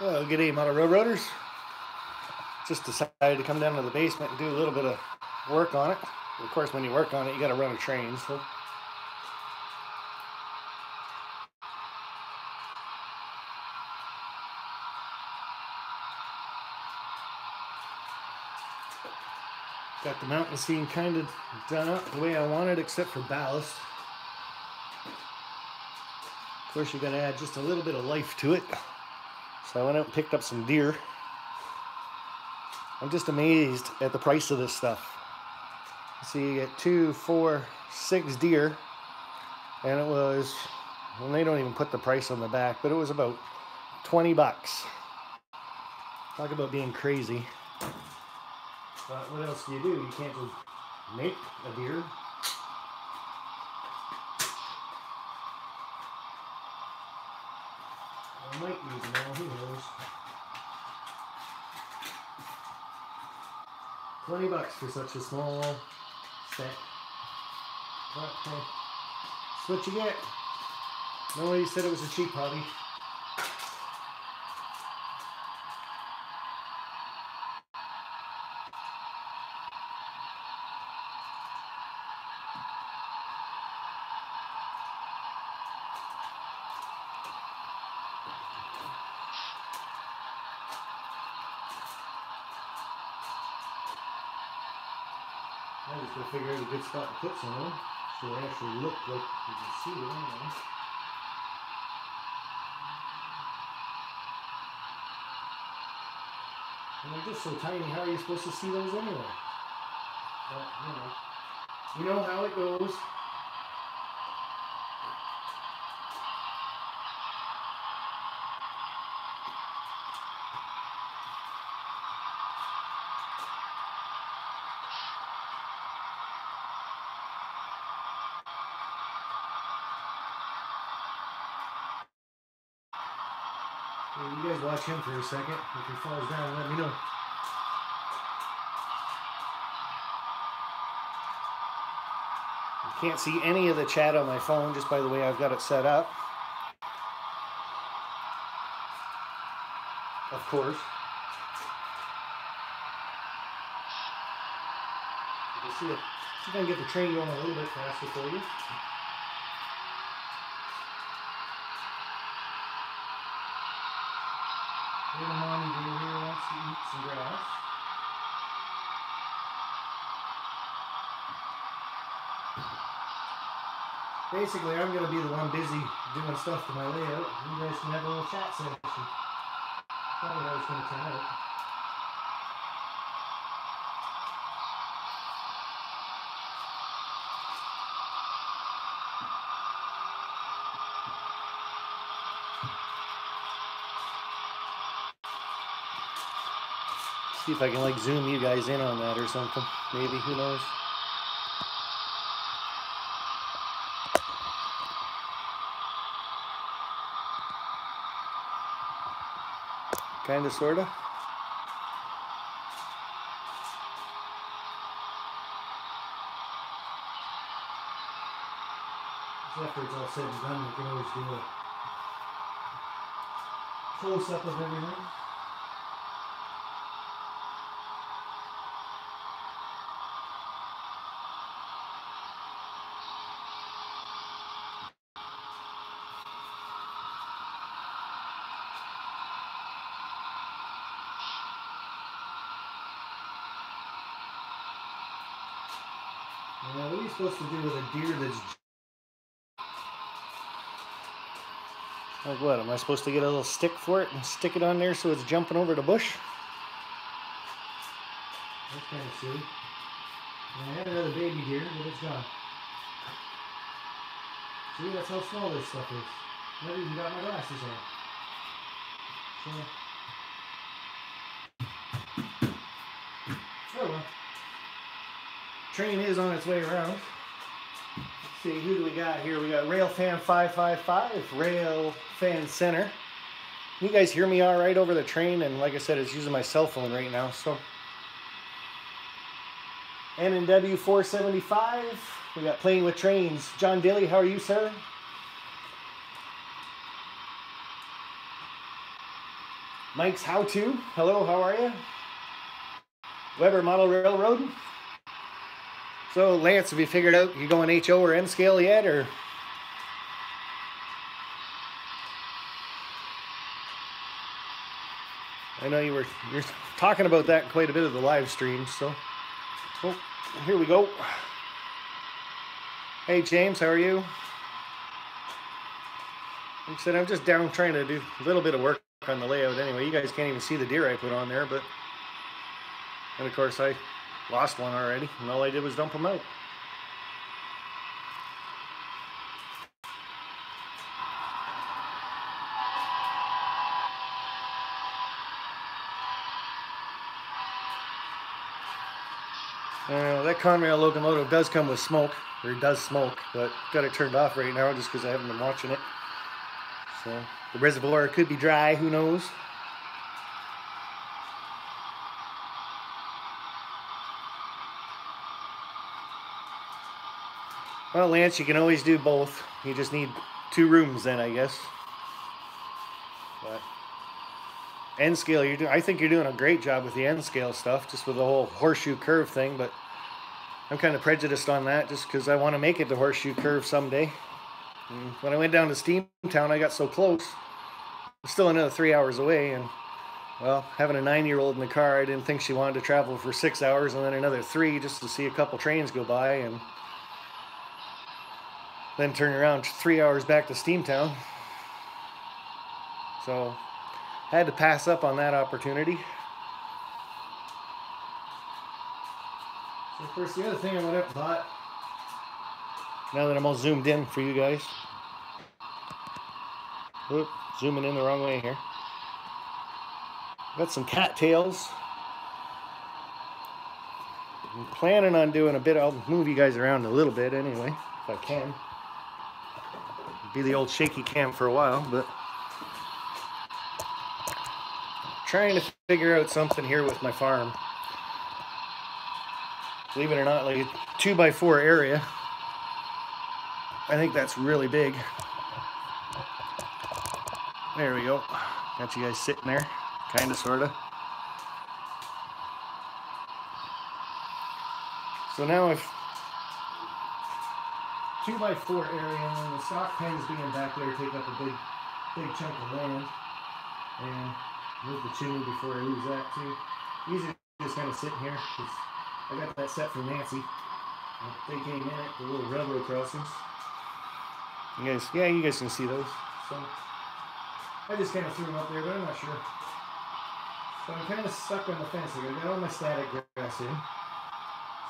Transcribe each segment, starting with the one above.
Well, good day, Model Railroaders. Just decided to come down to the basement and do a little bit of work on it. Of course, when you work on it, you got to run a train. So, got the mountain scene kind of done up the way I wanted, except for ballast. Of course, you're going to add just a little bit of life to it. So I went out and picked up some deer. I'm just amazed at the price of this stuff. So you get 2, 4, 6 deer, and it was, and they don't even put the price on the back, but it was about 20 bucks. Talk about being crazy. But what else do? You can't just make a deer. I might use them all, who knows. 20 bucks for such a small set. But hey, that's what you get. Nobody said it was a cheap hobby. I just gotta figure out a good spot to put some on, so they actually look like you can see it anyway. And they're just so tiny, how are you supposed to see those anyway? But, you know how it goes. You guys watch him for a second. If he falls down, let me know. You can't see any of the chat on my phone just by the way I've got it set up. Of course. You can see it. See if I can get the train going a little bit faster for you. Little mommy deer here wants to eat some grass. Basically, I'm going to be the one busy doing stuff to my layout. You guys can have a little chat session. Probably how it's going to turn out. See if I can like zoom you guys in on that or something. Maybe, who knows? Kinda, sorta. After it's all said and done, we can always do a close-up of everything. Now, what are you supposed to do with a deer that's... Like what? Am I supposed to get a little stick for it and stick it on there so it's jumping over the bush? That's kind of silly. And I had another baby deer, but it's gone. See, that's how small this stuff is. I haven't even got my glasses on. So... Oh well. Train is on its way around. Let's see, who do we got here? We got Railfan 555, Railfan Center. You guys hear me all right over the train? And like I said, it's using my cell phone right now. So, NNW 475. We got Playing with Trains. John Dilly, how are you, sir? Mike's How To. Hello, how are you? Weber Model Railroad. So, Lance, have you figured out you going HO or N scale yet, or? I know you're talking about that quite a bit of the live stream, so. Oh, here we go. Hey, James, how are you? Like I said, I'm just down trying to do a little bit of work on the layout anyway. You guys can't even see the deer I put on there, but. And of course, I lost one already, and all I did was dump them out. That Conrail locomotive does come with smoke, or does smoke, but got it turned off right now just because I haven't been watching it. So the reservoir could be dry, who knows? Well, Lance, you can always do both. You just need 2 rooms then, I guess. But N scale, I think you're doing a great job with the N scale stuff, just with the whole horseshoe curve thing, but I'm kind of prejudiced on that just because I want to make it to horseshoe curve someday. And when I went down to Steamtown, I got so close. I'm still another 3 hours away, and well, having a 9-year-old in the car, I didn't think she wanted to travel for 6 hours and then another 3 just to see a couple trains go by, and then turn around 3 hours back to Steamtown. So had to pass up on that opportunity. So of course, the other thing I went up and bought, now that I'm all zoomed in for you guys. Whoop, zooming in the wrong way here. Got some cattails. I'm planning on doing a bit. I'll move you guys around a little bit anyway, if I can. Be the old shaky cam for a while, but trying to figure out something here with my farm. Believe it or not, like a 2x4 area. I think that's really big. There we go. Got you guys sitting there, kinda, sorta. So now if 2x4 area, and then the stock pens being back there take up a big chunk of land, and move the chimney before I lose that too. Easy just kind of sitting here, because I got that set from Nancy. They came in at the little railroad crossings. You guys, yeah, you guys can see those. So I just kind of threw them up there, but I'm not sure. So I'm kind of stuck on the fence. I got all my static grass in.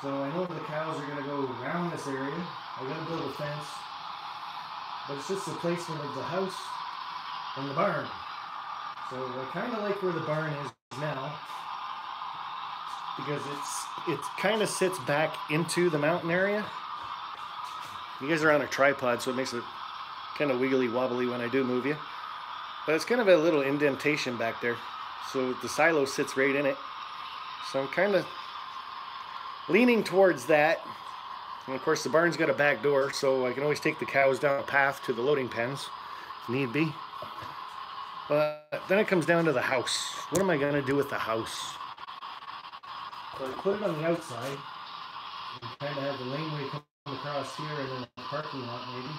So I know the cows are going to go around this area. I'm going to build a fence. But it's just the placement of the house and the barn. So I kind of like where the barn is now, because it kind of sits back into the mountain area. You guys are on a tripod, so it makes it kind of wiggly wobbly when I do move you. But it's kind of a little indentation back there. So the silo sits right in it. So I'm kind of leaning towards that. And of course the barn's got a back door, so I can always take the cows down a path to the loading pens if need be. But then it comes down to the house. What am I going to do with the house? So I put it on the outside and kind of have the laneway come across here and then a parking lot maybe.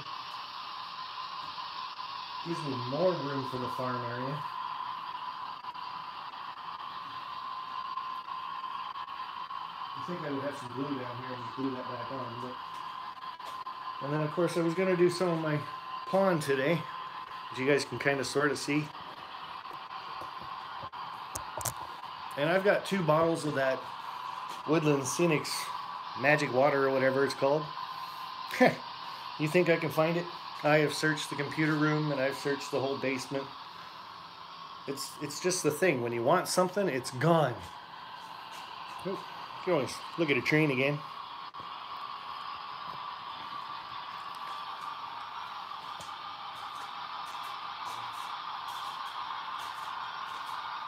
Gives me more room for the farm area. I think I would have some glue down here and just glue that back on. But... And then of course I was going to do some of my pond today, as you guys can kind of sort of see. And I've got 2 bottles of that Woodland Scenics Magic Water or whatever it's called. You think I can find it? I have searched the computer room and I've searched the whole basement. It's just the thing. When you want something, it's gone. Oh, you can always look at a train again.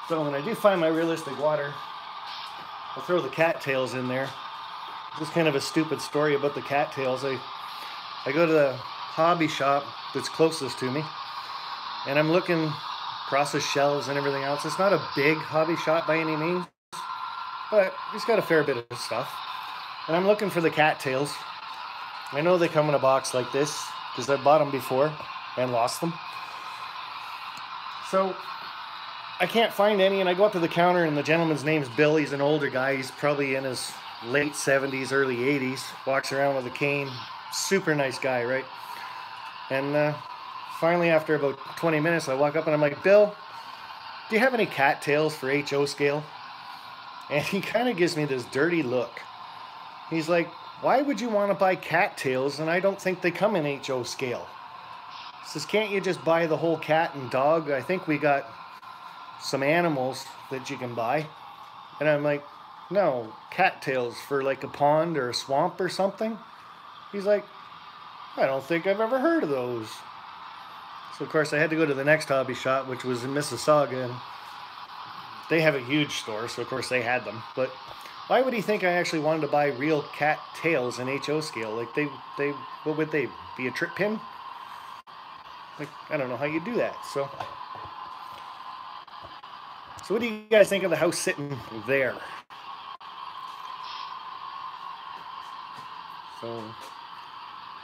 So when I do find my realistic water, I'll throw the cattails in there. Just kind of a stupid story about the cattails. I go to the hobby shop that's closest to me, and I'm looking process shelves and everything else. It's not a big hobby shop by any means, but he's got a fair bit of stuff. And I'm looking for the cattails. I know they come in a box like this because I bought them before and lost them. So I can't find any, and I go up to the counter, and the gentleman's name's Bill. He's an older guy. He's probably in his late 70s, early 80s. Walks around with a cane. Super nice guy, right? And finally, after about 20 minutes, I walk up and I'm like, Bill, do you have any cattails for HO scale? And he kind of gives me this dirty look. He's like, why would you want to buy cattails? And I don't think they come in HO scale. He says, can't you just buy the whole cat and dog? I think we got some animals that you can buy. And I'm like, no, cattails for like a pond or a swamp or something? He's like, I don't think I've ever heard of those. So of course I had to go to the next hobby shop, which was in Mississauga, and they have a huge store, so of course they had them. But why would he think I actually wanted to buy real cat tails in HO scale? Like what would they be, a trip pin? Like, I don't know how you do that. So what do you guys think of the house sitting there? So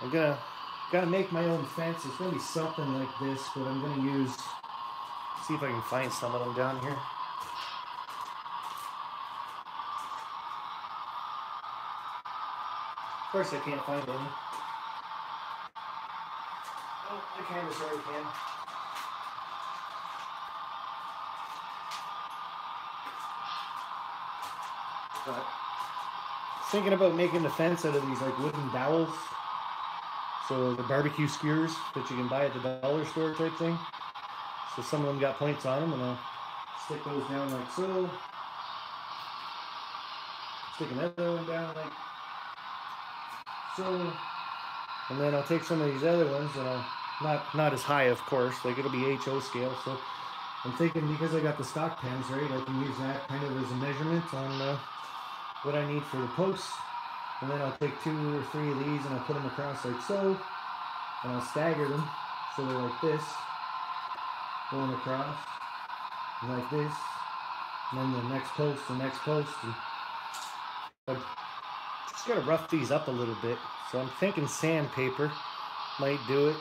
I'm gotta make my own fence. It's gonna be something like this, but I'm gonna see if I can find some of them down here. Of course I can't find any. Oh, the camera sorry can. But thinking about making the fence out of these like wooden dowels. So the barbecue skewers that you can buy at the dollar store type thing. So some of them got points on them, and I'll stick those down like so. Stick another one down like so. And then I'll take some of these other ones, and I'll not as high, of course, like it'll be HO scale. So I'm thinking, because I got the stock pens, right, I can use that kind of as a measurement on what I need for the posts. And then I'll take 2 or 3 of these and I'll put them across like so. And I'll stagger them so they're like this, going across, and like this. And then the next post, the next post. And I've just got to rough these up a little bit. So I'm thinking sandpaper might do it.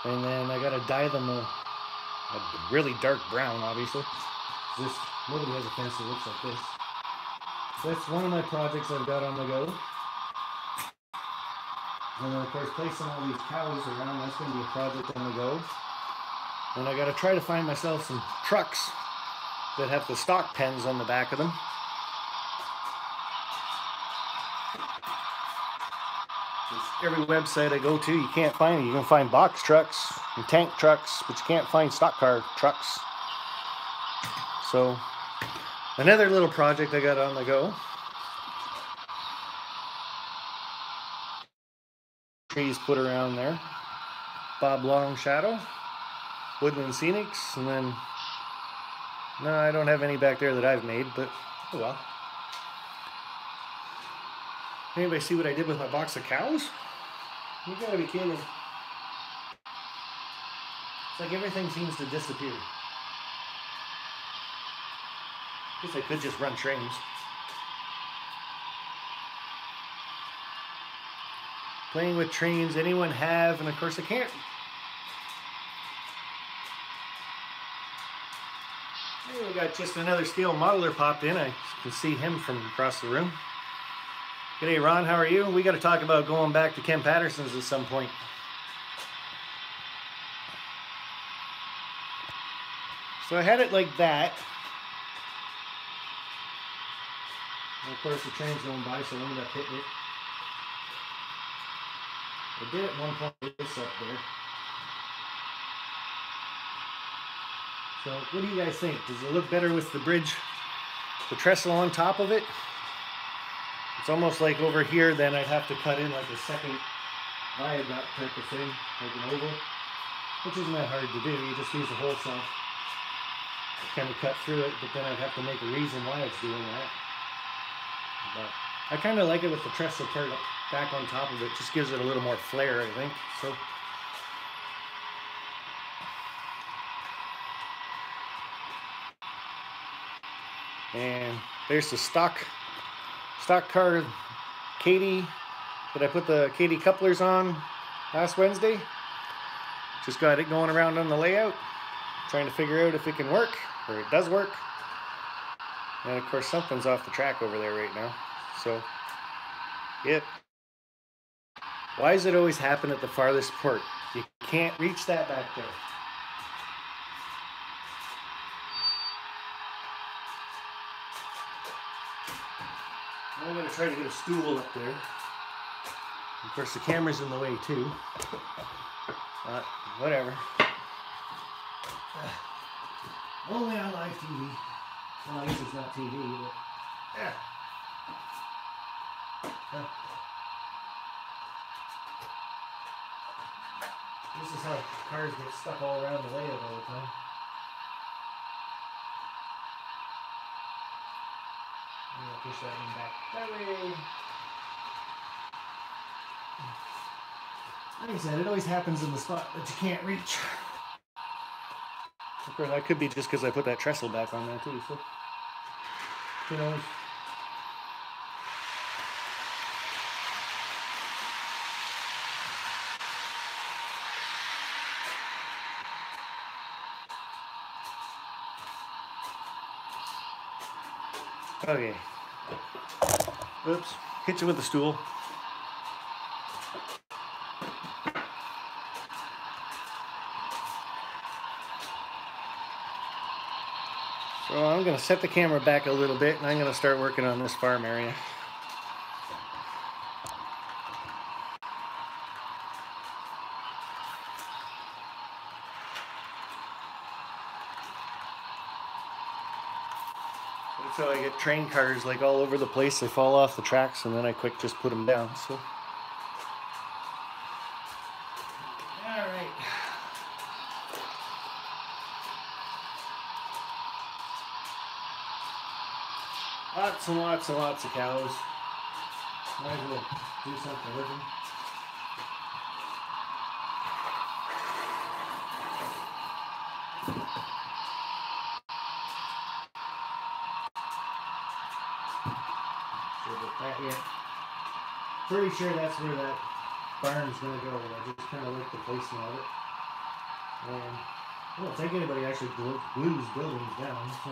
And then I got to dye them a really dark brown, obviously. Nobody has a fence that looks like this. So that's one of my projects I've got on the go. And then of course placing all these cows around, that's going to be a project on the go. And I got to try to find myself some trucks that have the stock pens on the back of them. Every website I go to, you can't find it. You can find box trucks and tank trucks, but you can't find stock car trucks. So another little project I got on the go. Trees put around there. Bob Longshadow, Woodland Scenics, and then no, I don't have any back there that I've made, but oh well. Anybody see what I did with my box of cows? You gotta be kidding. It's like everything seems to disappear. Guess I could just run trains. Playing with trains, anyone have? And of course I can't. Hey, we got just another scale modeler popped in. I can see him from across the room. G'day Ron, how are you? We got to talk about going back to Ken Patterson's at some point. So I had it like that. And of course the train's going by, so I ended up hitting it. I did at one point this up there. So what do you guys think? Does it look better with the bridge, the trestle on top of it? It's almost like over here, then I'd have to cut in like a second viaduct type of thing, like an oval, which isn't that hard to do. You just use a hole saw, kind of cut through it, but then I'd have to make a reason why it's doing that. But I kind of like it with the trestle part back on top of it. Just gives it a little more flair, I think. So And there's the stock car Katie that I put the Katie couplers on last Wednesday. Just got it going around on the layout, trying to figure out if it can work, or it does work. And of course something's off the track over there right now. So, yep. Why does it always happen at the farthest port? You can't reach that back there. I'm going to try to get a stool up there. Of course the camera's in the way too. Whatever. Only on live TV. Well, I guess it's not TV, but yeah. This is how cars get stuck all around the layout all the time. I'm gonna push that one back that way. Like I said, it always happens in the spot that you can't reach. Of course, that could be just because I put that trestle back on there too, so who knows? Okay. Oops. Hit you with the stool. So I'm going to set the camera back a little bit and I'm going to start working on this farm area. That's how I get train cars like all over the place. They fall off the tracks and then I quick just put them down. So, all right. Lots and lots and lots of cows. Might as well do something with them. Pretty sure that's where that barn's gonna go. I just kind of like the placement of it. And I don't think anybody actually glues buildings down. So.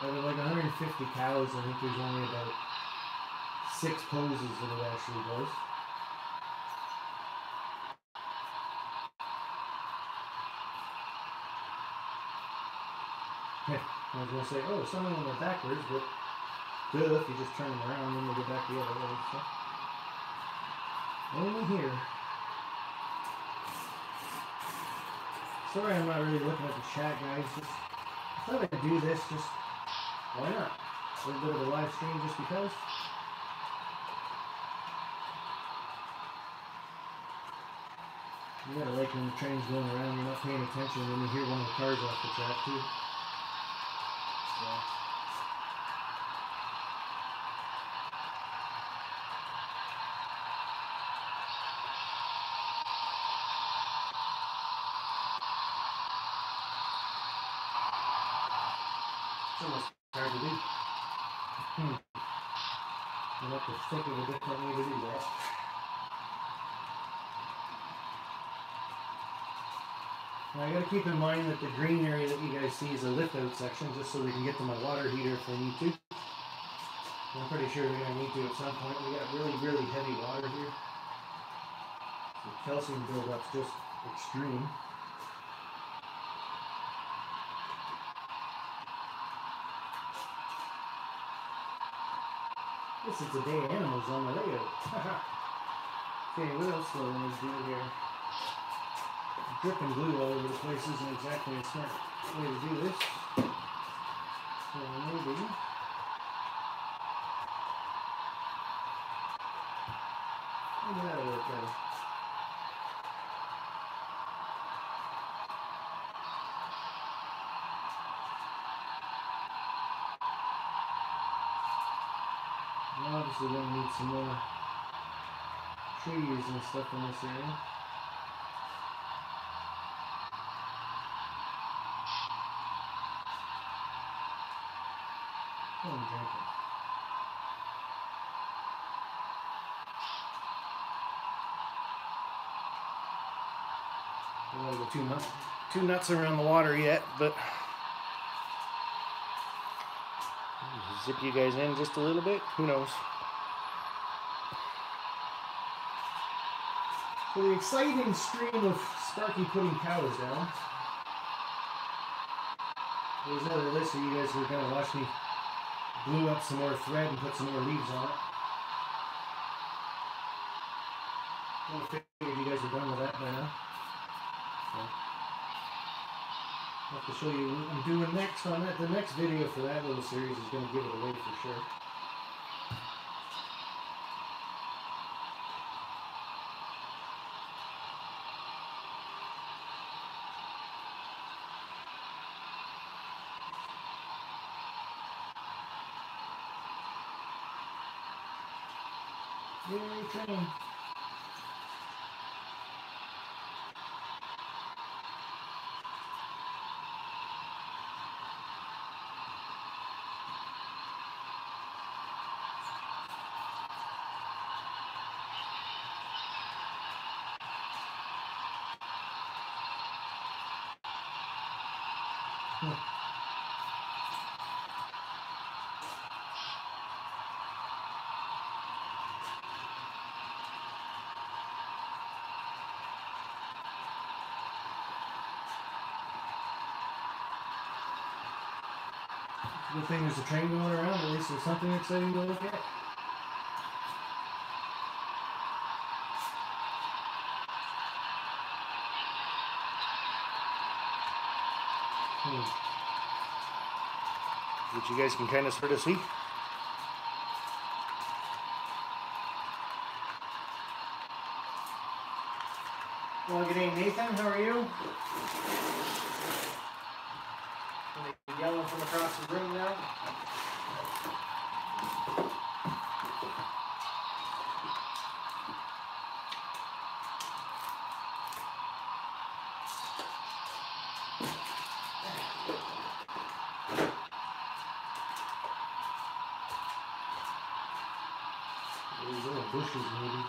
Out of like 150 cows, I think there's only about 6 poses that it actually does. I was going to say, oh, some of them are backwards, but good if you just turn them around and they go back the other way. So. Only here. Sorry I'm not really looking at the chat, guys. Just, I thought I'd do this, just, why not? A little bit of a live stream just because. You gotta like when the train's going around, you're not paying attention, and then you hear one of the cars off the track too. So. It's almost hard to do. You'll have to think of a different way to do that. Now I gotta keep in mind that the green area that you guys see is a lift out section, just so we can get to my water heater if we need to. I'm pretty sure we're gonna need to at some point. We got really, really heavy water here. The calcium buildup's just extreme. This is the day animals on the layout. Okay, what else do I want to do here? Dripping glue all over the place isn't exactly a smart way to do this. So maybe. Maybe that'll work better. Obviously gonna need some more trees and stuff in this area. Oh, I'm drinking. I don't want to go too nuts around the water yet, but zip you guys in just a little bit. Who knows? So the exciting stream of Sparky putting cows down. There's another list of you guys who are going to watch me glue up some more thread and put some more leaves on it. I figured you guys are done with that by now. So, I'll have to show you what I'm doing next on that. The next video for that little series is going to give it away for sure. Yay, train. Good thing there's a train going around, at least there's something exciting to look at. Which you guys can kind of sort of see. Well, good day, Nathan. How are you? Yelling from across the room now. These little bushes, maybe.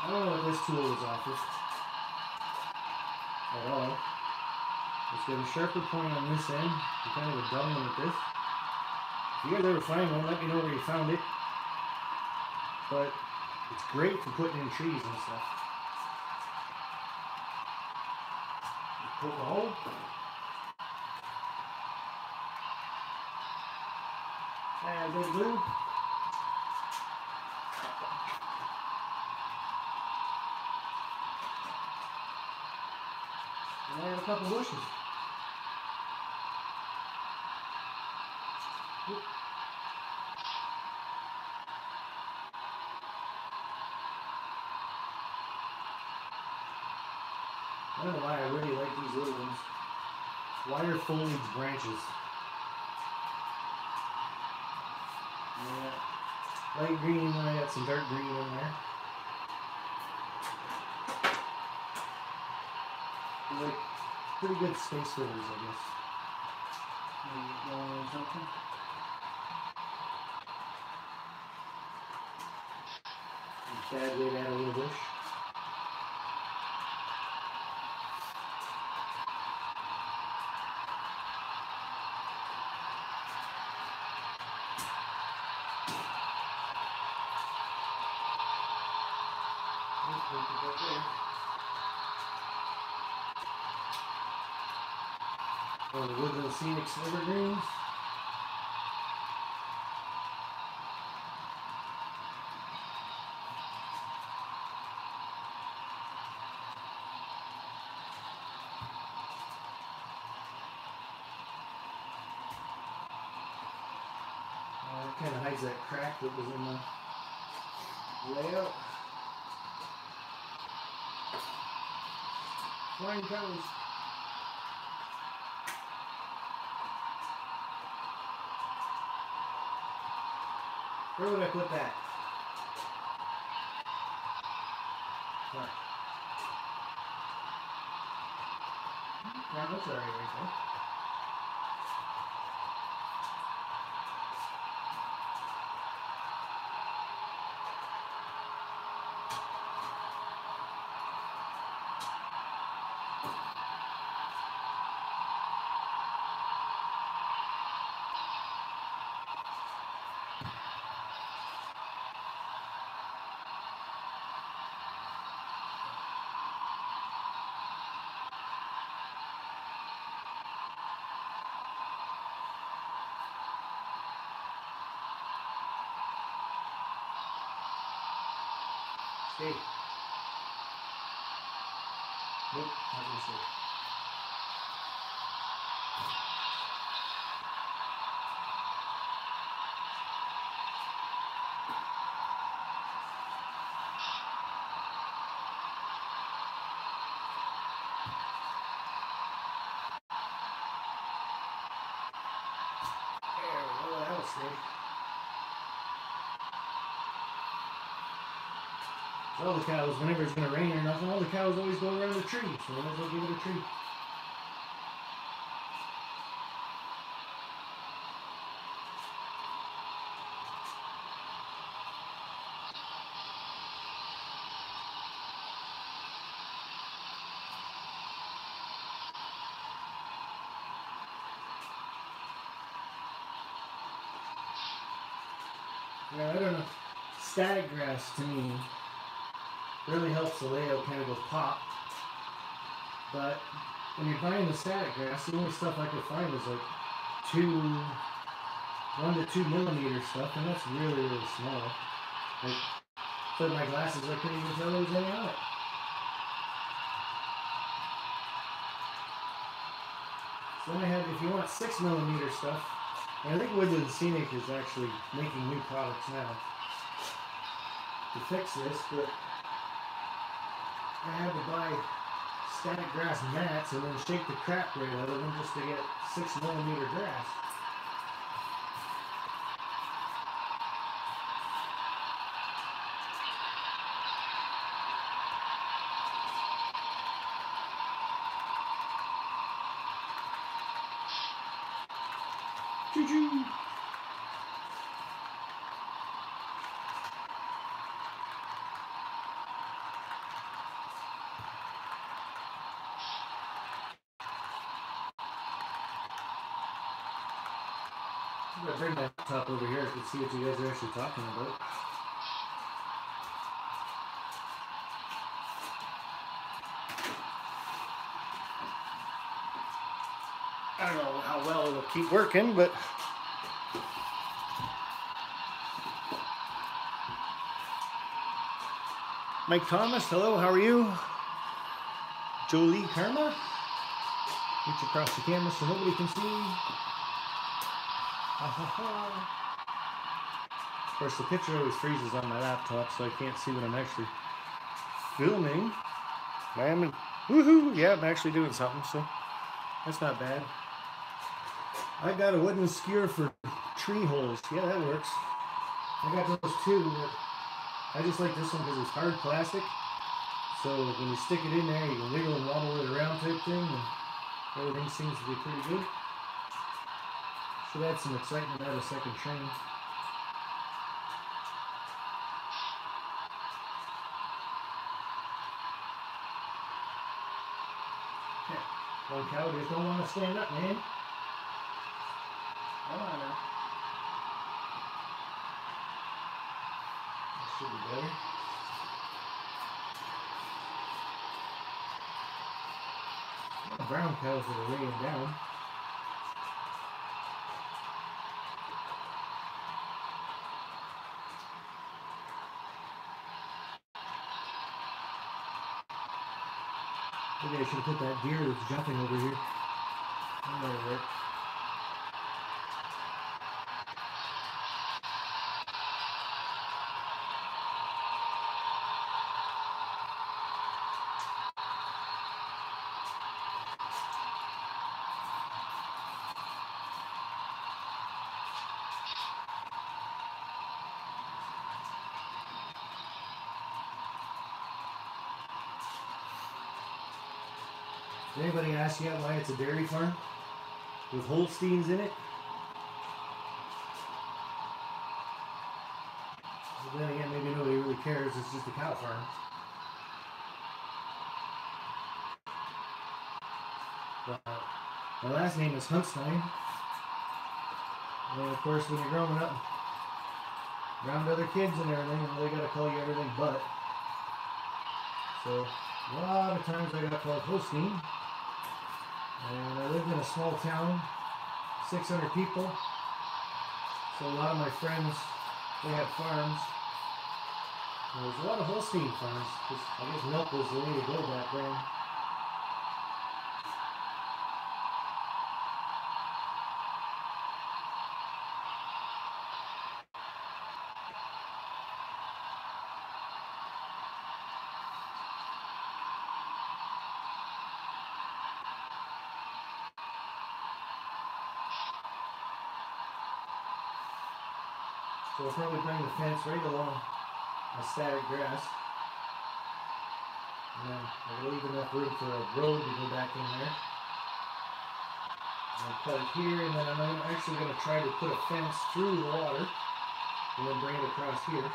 I don't know what this tool is off of at all. It's got a sharper point on this end. You kind of a dull one at this. If you guys ever find one, let me know where you found it. But it's great for putting in trees and stuff. Just poke a hole. Add a bit of glue. And add a couple bushes. Oop. I don't know why I really like these little ones. Wider foliage branches. Yeah. Light green, and I got some dark green in there. They're like pretty good space fillers, I guess. Something. Bad way to add a little bush. Oh, the Woodland Scenic Evergreens. It kind of hides that crack that was in the layout. Flying colors. Where would I put that? What? Yeah, that's alright right there. Stay. Nope, not gonna stay. There we go, that'll stay. All the cows, whenever it's going to rain or nothing, all the cows always go around the tree, so I might as well give it a tree. Now, I don't know, static grass to me really helps the layout kind of go pop, but when you're buying the static grass, the only stuff I could find is like 1 to 2 millimeter stuff, and that's really, really small. Like, with my glasses, I couldn't even tell there was any on it. So then I had, if you want 6 millimeter stuff, and I think Woodland Scenic is actually making new products now to fix this, but I had to buy static grass mats and then shake the crap right out of them just to get 6 millimeter grass. Choo-choo! I'm gonna bring my laptop over here to see what you guys are actually talking about. I don't know how well it'll keep working, but Mike Thomas, hello, how are you? Jolie Karma, reach across the camera so nobody can see. Ha ha ha. Of course, the picture always freezes on my laptop, so I can't see what I'm actually filming. I am, woohoo! Yeah, I'm actually doing something, so that's not bad. I got a wooden skewer for tree holes. Yeah, that works. I got those too, but I just like this one because it's hard plastic. So when you stick it in there, you can wiggle and wobble it around type thing, and everything seems to be pretty good. Should add some excitement out of second train. Yeah. One cow just don't want to stand up, man. Come on now. That should be better. Brown cows that are laying down. Maybe I should have put that deer that's jumping over here. That might have worked. Did anybody ask yet why it's a dairy farm with Holsteins in it? But then again, maybe nobody really cares. It's just a cow farm. But my last name is Hunstein. And of course, when you're growing up around other kids and everything, they gotta call you everything but. So a lot of times I got called Holstein. And I lived in a small town, 600 people. So a lot of my friends, they had farms. And there was a lot of Holstein farms, because I guess milk was the way to go back then. So I'll probably bring the fence right along my static grass. And then I'll leave enough room for a road to go back in there. And I'll cut it here, and then I'm actually going to try to put a fence through the water and then bring it across here.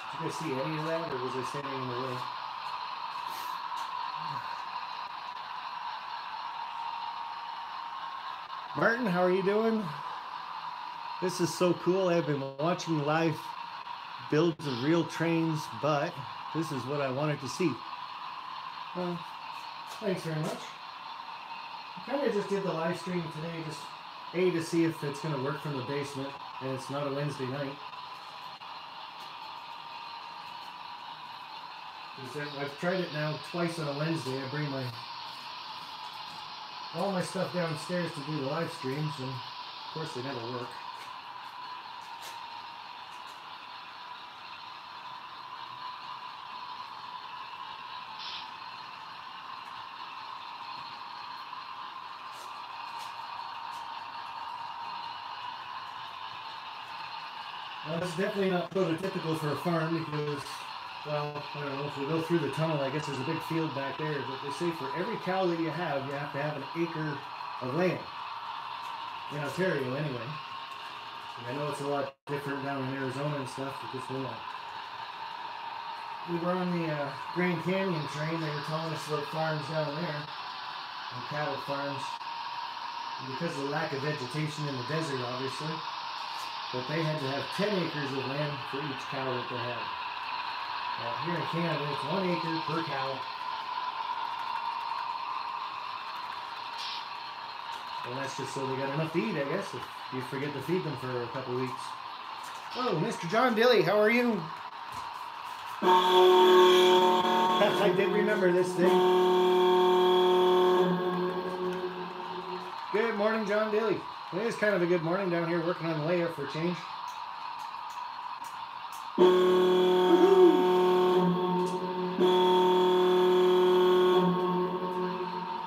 Did you guys see any of that, or was I standing in the way? Martin, how are you doing? This is so cool. I've been watching live builds of real trains, but this is what I wanted to see. Thanks very much. I kind of just did the live stream today, just to see if it's going to work from the basement, and it's not a Wednesday night. I've tried it now twice on a Wednesday. I bring all my stuff downstairs to do the live streams, and of course they never work. Well, it's definitely not prototypical for a farm because, well, I don't know, if we go through the tunnel, I guess there's a big field back there, but they say for every cow that you have to have an acre of land. In Ontario, anyway. And I know it's a lot different down in Arizona and stuff, but just know that. We were on the Grand Canyon train. They were telling us about farms down there, and cattle farms. And because of the lack of vegetation in the desert, obviously, but they had to have 10 acres of land for each cow that they had. Here in Canada, it's 1 acre per cow. And that's just so they got enough to eat, I guess, if you forget to feed them for a couple weeks. Oh, Mr. John Dilly, how are you? I did remember this thing. Good morning, John Dilly. It is kind of a good morning down here working on the layout for a change.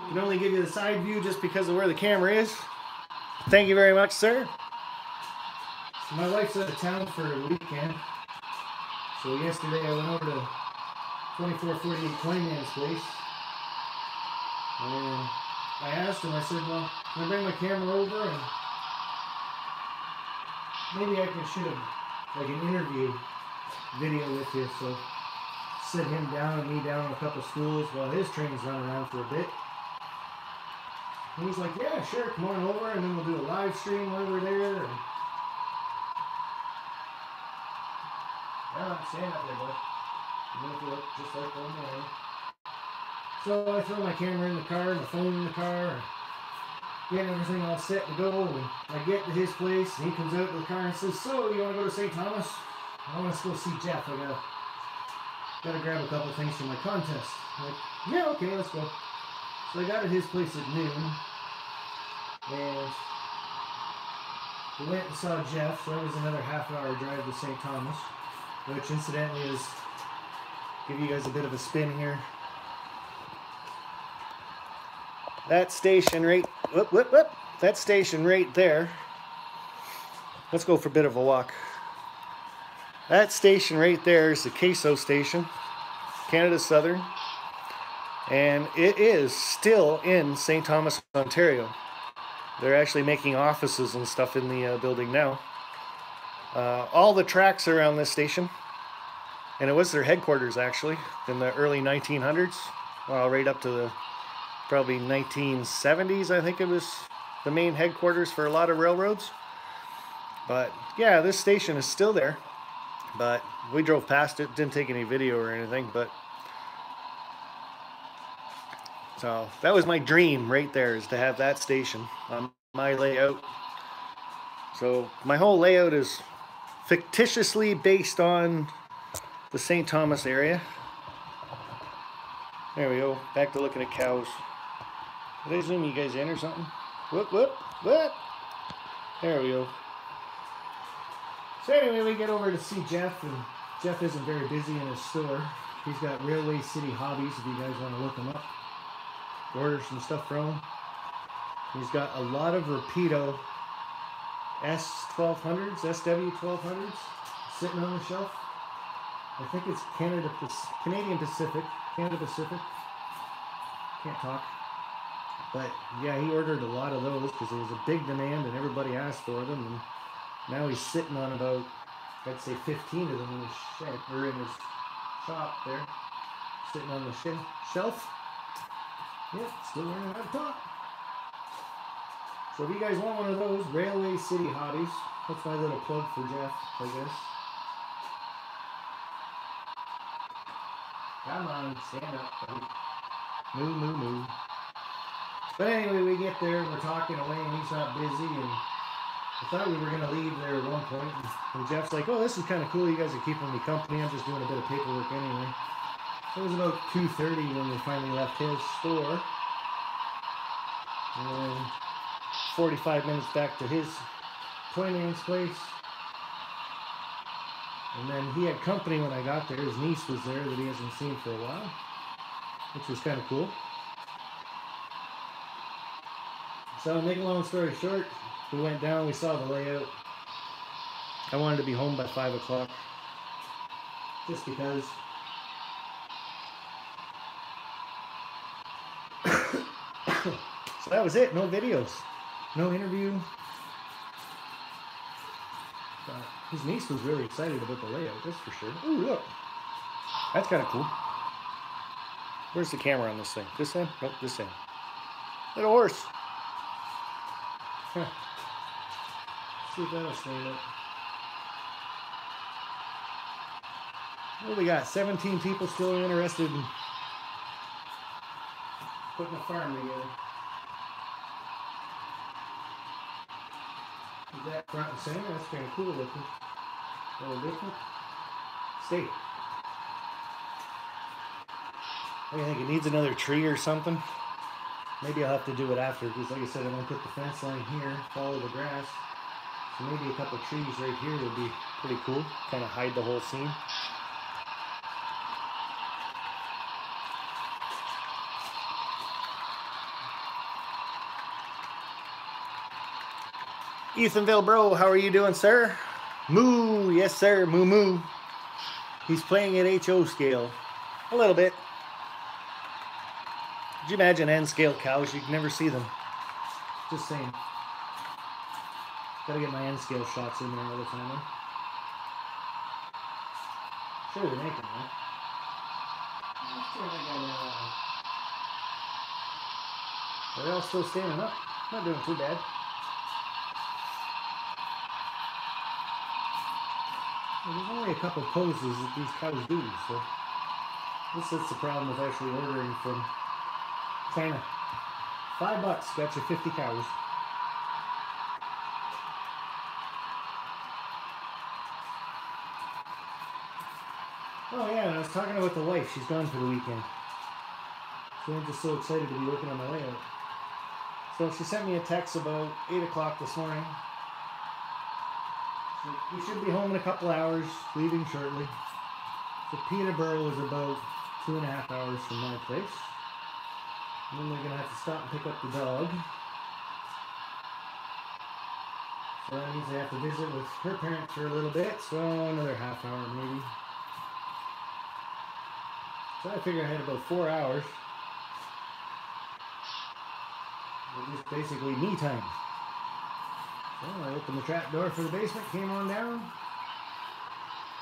Can only give you the side view just because of where the camera is. Thank you very much, sir. So my wife's out of town for a weekend. So yesterday I went over to 2448 Coinman's place. And I asked him, I said, well, can I bring my camera over and maybe I can shoot like an interview video with you. So sit him down and me down on a couple stools while his train's running around for a bit. And he's like, yeah, sure, come on over, and then we'll do a live stream while we're there. And yeah, stand up there, bud. You're going to look just like one man. So I throw my camera in the car, my phone in the car, and get everything all set to go. And I get to his place, and he comes out to the car and says, so, you want to go to St. Thomas? I want to go see Jeff. I gotta grab a couple things for my contest. I'm like, yeah, okay, let's go. So I got at his place at noon, and we went and saw Jeff, so that was another half-hour drive to St. Thomas, which incidentally is, give you guys a bit of a spin here. That station right, that station right there, let's go for a bit of a walk. That station right there is the Queso station, Canada Southern. And it is still in St. Thomas, Ontario. They're actually making offices and stuff in the building now. All the tracks around this station, and it was their headquarters actually in the early 1900s, well, right up to the probably 1970s. I think it was the main headquarters for a lot of railroads. But yeah, this station is still there, but we drove past it, didn't take any video or anything. But so that was my dream right there, is to have that station on my layout. So my whole layout is fictitiously based on the St. Thomas area. There we go, back to looking at cows. Did I zoom you guys in or something? Whoop, whoop, whoop. There we go. So anyway, we get over to see Jeff, and Jeff isn't very busy in his store. He's got Railway City Hobbies, if you guys want to look him up. Order some stuff from him. He's got a lot of Rapido S1200s, SW1200s sitting on the shelf. I think it's Canadian Pacific, Canada Pacific. Can't talk. But yeah, he ordered a lot of those because there was a big demand and everybody asked for them. And now he's sitting on about, I'd say 15 of them in his shed, or in his shop there, sitting on the shelf. Yep, still learning how to talk. So if you guys want one of those, Railway City Hobbies, that's my little plug for Jeff, I guess. Come on, stand up, buddy. Moo, moo, moo. But anyway, we get there, we're talking away, and he's not busy, and I thought we were going to leave there at one point, and Jeff's like, oh, this is kind of cool, you guys are keeping me company, I'm just doing a bit of paperwork anyway. It was about 2:30 when we finally left his store, and then 45 minutes back to his toy man's place, and then he had company when I got there. His niece was there that he hasn't seen for a while, which was kind of cool. So, make a long story short, we went down, we saw the layout. I wanted to be home by 5 o'clock, just because. So that was it, no videos, no interview. His niece was really excited about the layout, that's for sure. Ooh, look, that's kind of cool. Where's the camera on this thing? This end? Nope, this end. Little horse. Huh. See if that'll stand up. What do we got? 17 people still interested in putting a farm together. Is that front and center? That's kind of cool looking. A little different. Stay. I think it needs another tree or something. Maybe I'll have to do it after, because like I said, I'm going to put the fence line here, follow the grass. So maybe a couple trees right here would be pretty cool. Kind of hide the whole scene. Ethanville Bro, how are you doing, sir? Moo, yes sir, moo moo. He's playing at HO scale. A little bit. Could you imagine N-scale cows? You can never see them. Just saying. Gotta get my N-scale shots in there all the time, huh? Sure they're making that. Are they all still standing up? Not doing too bad. Well, there's only a couple poses that these cows do, so that's the problem with actually ordering from China. $5, got you 50 cows. Oh yeah, and I was talking about the wife. She's gone for the weekend. So I'm just so excited to be working on my layout. So she sent me a text about 8 o'clock this morning. So we should be home in a couple hours, leaving shortly. So Peterborough is about 2.5 hours from my place. And then we're going to have to stop and pick up the dog. So that means I have to visit with her parents for a little bit, so another half hour maybe. So I figure I had about 4 hours. It was basically me time. So I opened the trap door for the basement, came on down.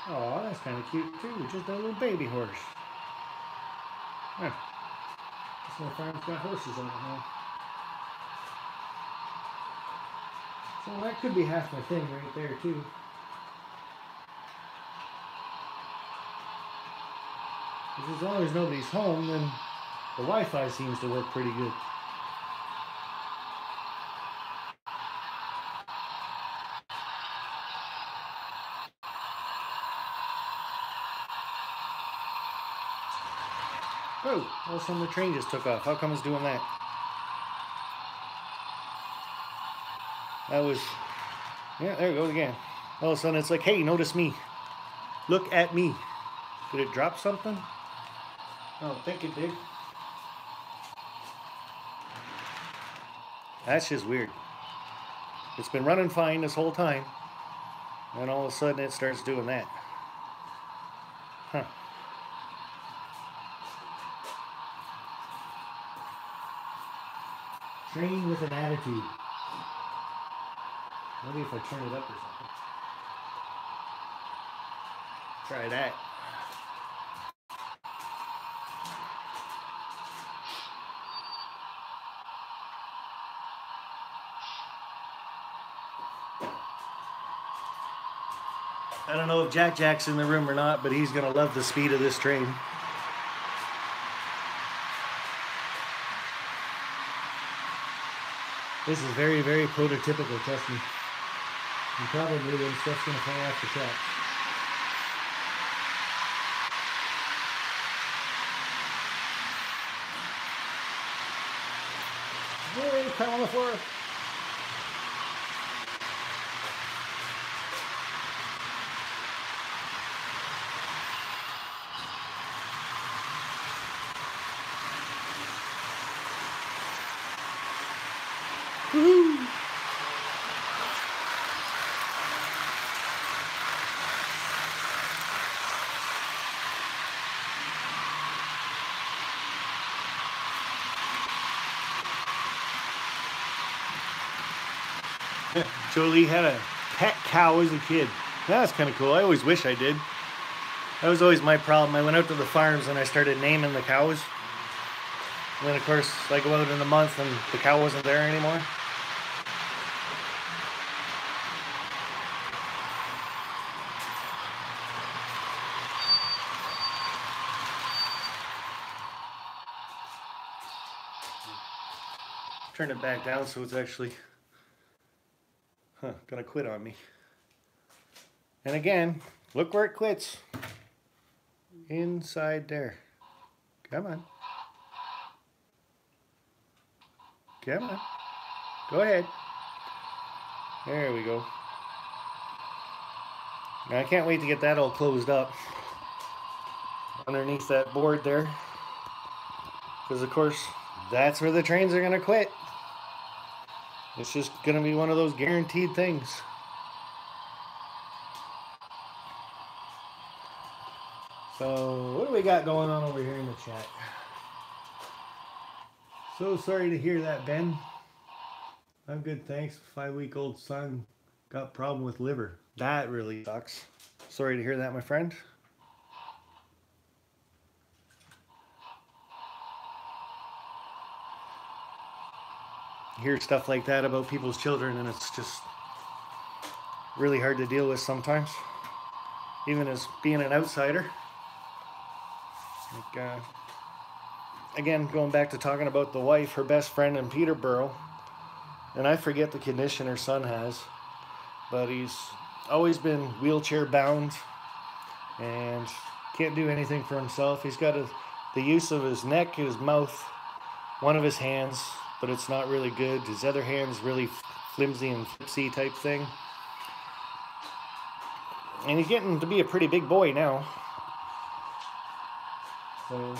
Oh, that's kind of cute too, just a little baby horse. Huh. Guess my farm's got horses on it now. So that could be half my thing right there too. Because as long as nobody's home, then the Wi-Fi seems to work pretty good. Oh, all of a sudden the train just took off. How come it's doing that? That was, yeah, there it goes again. All of a sudden it's like, hey, notice me. Look at me. Did it drop something? I don't think it did. That's just weird. It's been running fine this whole time. And all of a sudden it starts doing that. Huh. Train with an attitude. Maybe if I turn it up or something. Try that. I don't know if Jack's in the room or not, but he's going to love the speed of this train. This is very, very prototypical, trust me. And probably when stuff's going to fall off the tracks. Hey, come on the floor. Woohoo! Jolie had a pet cow as a kid. That's kind of cool. I always wish I did. That was always my problem. I went out to the farms and I started naming the cows. And then of course I go out in a month and the cow wasn't there anymore. Turn it back down so it's actually gonna quit on me. And again, look where it quits. Inside there. Come on. Come on. Go ahead. There we go. Now I can't wait to get that all closed up underneath that board there. Because of course, that's where the trains are going to quit. It's just going to be one of those guaranteed things. So, what do we got going on over here in the chat? So sorry to hear that, Ben. I'm good, thanks. 5-week-old son got problem with liver. That really sucks. Sorry to hear that, my friend. Hear stuff like that about people's children and it's just really hard to deal with sometimes, even as being an outsider. Like, again, going back to talking about the wife, her best friend in Peterborough, and I forget the condition her son has, but he's always been wheelchair bound and can't do anything for himself. He's got the use of his neck, his mouth, one of his hands, but it's not really good. His other hand's really flimsy and flipsy type thing. And he's getting to be a pretty big boy now. So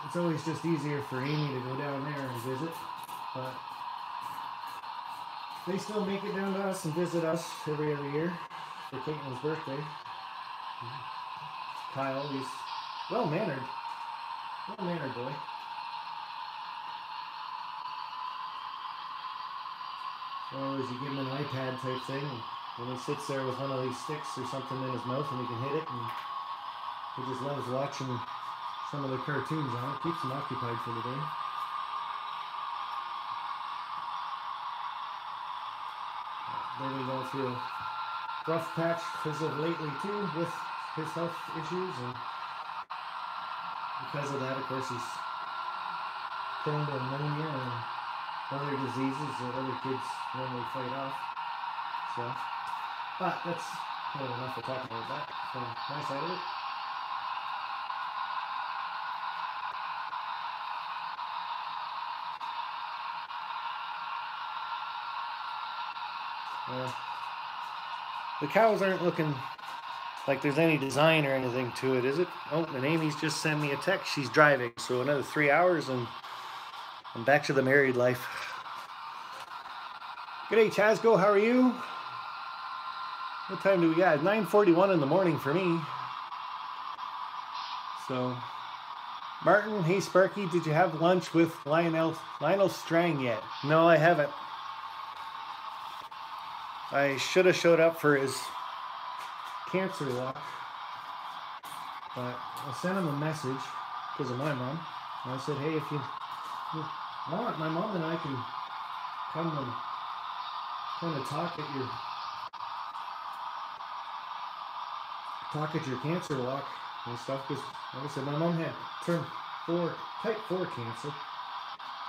it's always just easier for Amy to go down there and visit. But they still make it down to us and visit us every year for Caitlin's birthday. Kyle, he's well-mannered boy. Or is you give him an iPad type thing, and he sits there with one of these sticks or something in his mouth and he can hit it, and he just loves watching some of the cartoons on it. Keeps him occupied for the day. They've been going through a rough patch as of lately too with his health issues, and because of that, of course, he's prone to pneumonia and other diseases that other kids normally fight off. So, but that's not enough to talk about that from my side of it. The cows aren't looking like there's any design or anything to it, is it? Oh, and Amy's just sent me a text. She's driving, so another 3 hours and I'm back to the married life. G'day, Chasco, how are you? What time do we got? 9:41 in the morning for me. So, Martin, hey Sparky, did you have lunch with Lionel Strang yet? No, I haven't. I should have showed up for his cancer walk, but I sent him a message because of my mom. And I said, hey, if you want, my mom and I can come and kind of talk at your cancer walk and stuff, because like I said, my mom had type 4 cancer.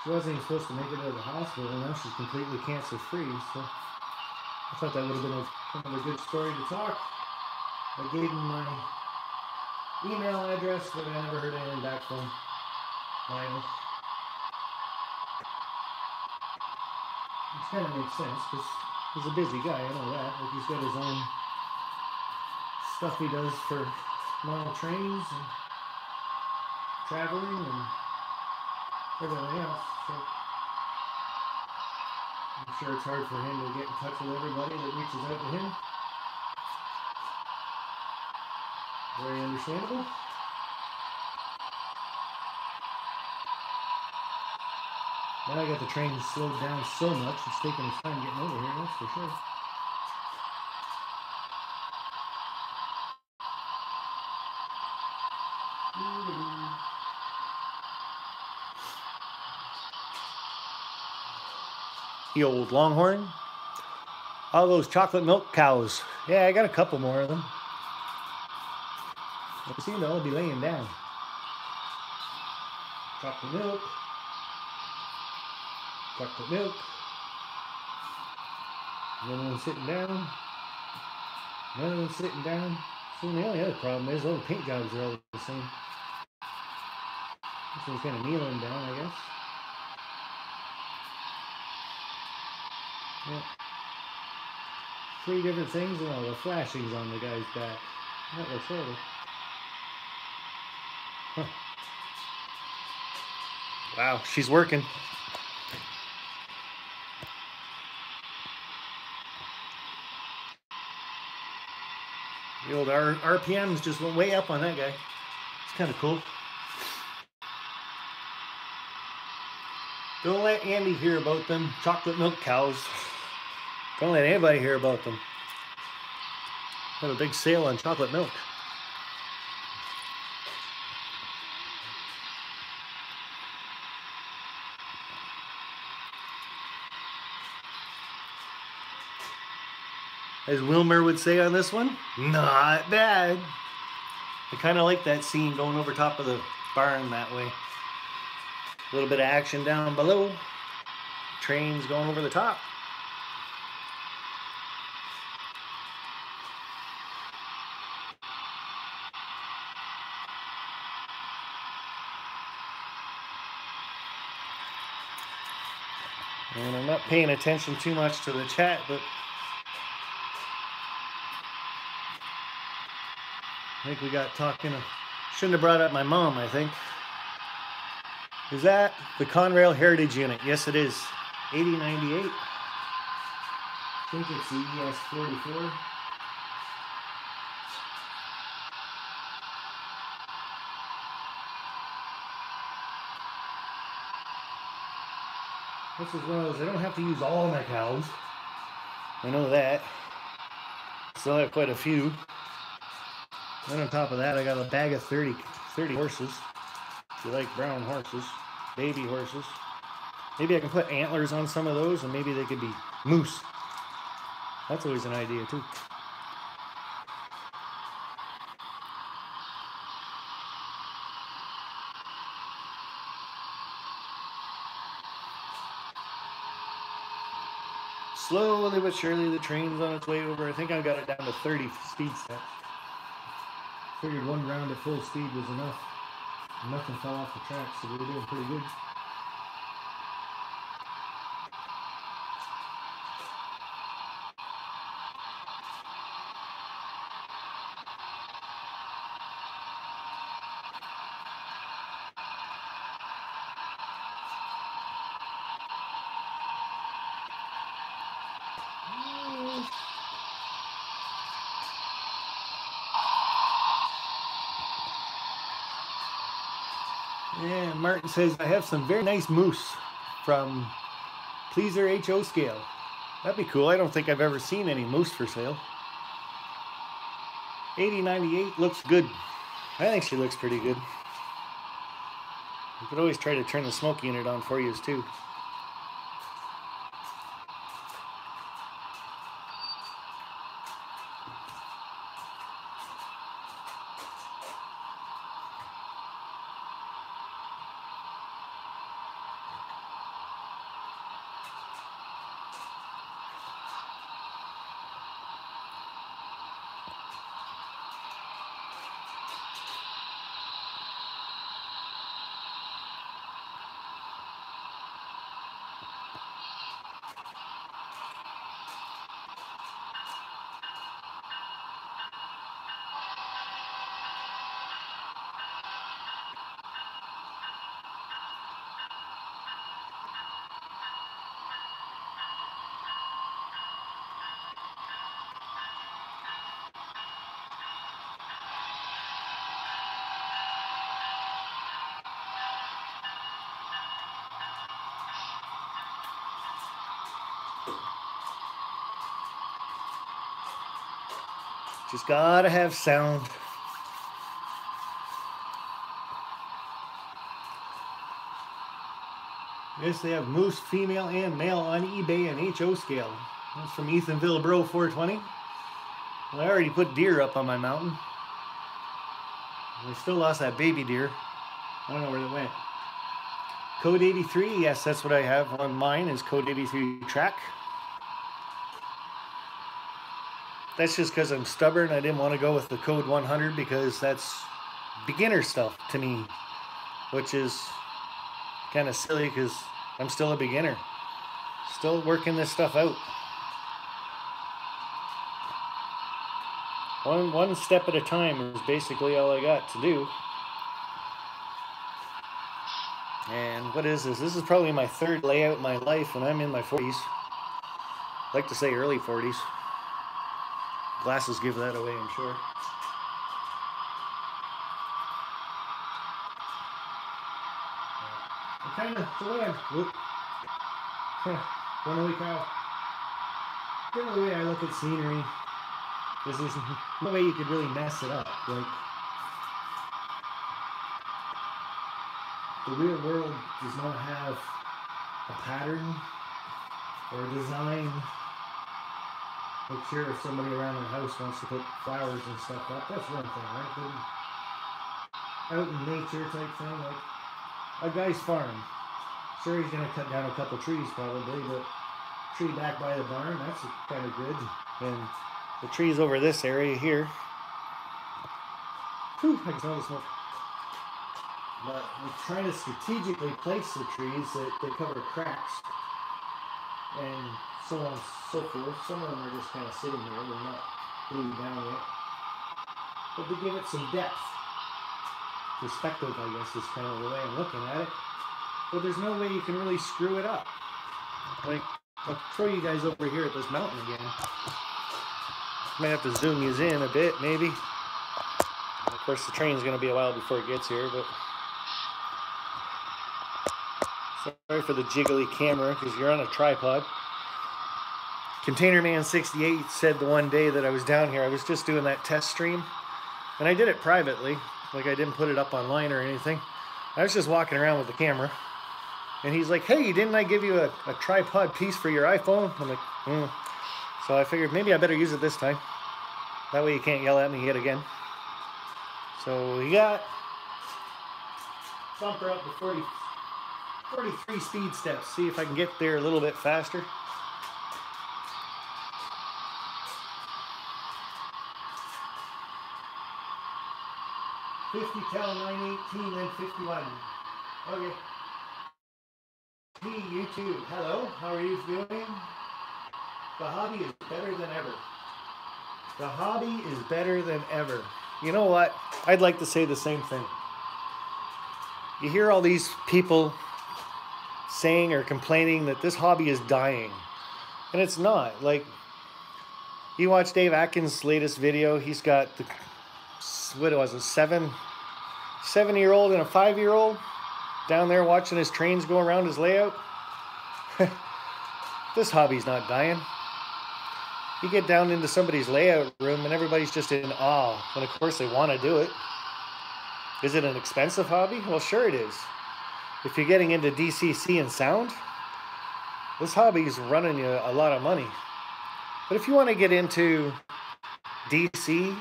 She wasn't even supposed to make it out of the hospital, and now she's completely cancer free. So I thought that would have been kind of a good story to talk. I gave him my email address, but I never heard anything back from Lionel. Which kind of makes sense, because he's a busy guy, I know that. Like, he's got his own stuff he does for model trains and traveling and everything else. So I'm sure it's hard for him to get in touch with everybody that reaches out to him. Very understandable. Now I got the train slowed down so much, it's taking its time getting over here, that's for sure. The old Longhorn. All those chocolate milk cows. Yeah, I got a couple more of them. They seem to all be laying down. Chocolate milk. Chocolate milk. Another one sitting down. Another one sitting down. So the only other problem is all the paint jobs are all the same. This one's kind of kneeling down, I guess. Yeah. 3 different things and all the flashings on the guy's back. That looks horrible. Huh. Wow, she's working. The old RPMs just went way up on that guy. It's kind of cool. Don't let Andy hear about them chocolate milk cows. Don't let anybody hear about them. Have a big sale on chocolate milk. As Wilmer would say on this one, not bad. I kind of like that scene going over top of the barn that way. A little bit of action down below. Trains going over the top. And I'm not paying attention too much to the chat, but I think we got talking. Shouldn't have brought up my mom, I think. Is that the Conrail Heritage Unit? Yes, it is. 8098. I think it's the ES44. This is one of those, I don't have to use all my cows. I know that. Still have quite a few. Then on top of that, I got a bag of 30 horses. If you like brown horses, baby horses. Maybe I can put antlers on some of those and maybe they could be moose. That's always an idea too. Slowly but surely the train's on its way over. I think I got it down to 30 speed steps. Figured one round at full speed was enough. Nothing fell off the track, so we were doing pretty good. Yeah, Martin says, I have some very nice moose from Pleaser HO scale. That'd be cool. I don't think I've ever seen any moose for sale. 8098 looks good. I think she looks pretty good. You could always try to turn the smoke unit on for you too. Just gotta have sound. Yes, they have moose, female and male, on eBay and HO scale. That's from Ethan Villabro 420. Well, I already put deer up on my mountain. We still lost that baby deer. I don't know where it went. Code 83, yes, that's what I have on mine, is Code 83 track. That's just because I'm stubborn. I didn't want to go with the Code 100 because that's beginner stuff to me, which is kind of silly because I'm still a beginner. Still working this stuff out. One step at a time is basically all I got to do. And what is this? This is probably my third layout in my life, and I'm in my 40s. I like to say early 40s. Glasses give that away, I'm sure. Kind of the way run away, Kyle. The way I look at scenery is there's no way you could really mess it up. Like, the real world does not have a pattern or a design. Like, sure, if somebody around the house wants to put flowers and stuff up, that's one thing, right? But out in nature type thing, like a guy's farm. Sure, he's going to cut down a couple trees probably, but tree back by the barn, that's kind of good. And the trees over this area here, whew, I can smell the smoke. But I'm trying to strategically place the trees that they cover cracks and so on and so forth. Some of them are just kind of sitting there, they're not glued down yet. But to give it some depth, perspective, I guess, is kind of the way I'm looking at it. But there's no way you can really screw it up. Like, I'll throw you guys over here at this mountain again. Might have to zoom you in a bit, maybe. Of course, the train's going to be a while before it gets here, but sorry for the jiggly camera because you're on a tripod. ContainerMan68 said the one day that I was down here, I was just doing that test stream, and I did it privately, like I didn't put it up online or anything. I was just walking around with the camera, and he's like, hey, didn't I give you a tripod piece for your iPhone? I'm like, So I figured maybe I better use it this time. That way you can't yell at me yet again. So we got bumper up to 43 speed steps. See if I can get there a little bit faster. $50, tell 918, then 51. Okay. Hey, YouTube. Hello. How are you doing? The hobby is better than ever. The hobby is better than ever. You know what? I'd like to say the same thing. You hear all these people saying or complaining that this hobby is dying. And it's not. Like, you watch Dave Atkins' latest video, he's got the, what was it, 7-year-old and a 5-year-old down there watching his trains go around his layout. This hobby's not dying. You get down into somebody's layout room and everybody's just in awe. And of course they want to do it. Is it an expensive hobby? Well, sure it is. If you're getting into DCC and sound, this hobby is running you a lot of money. But if you want to get into DC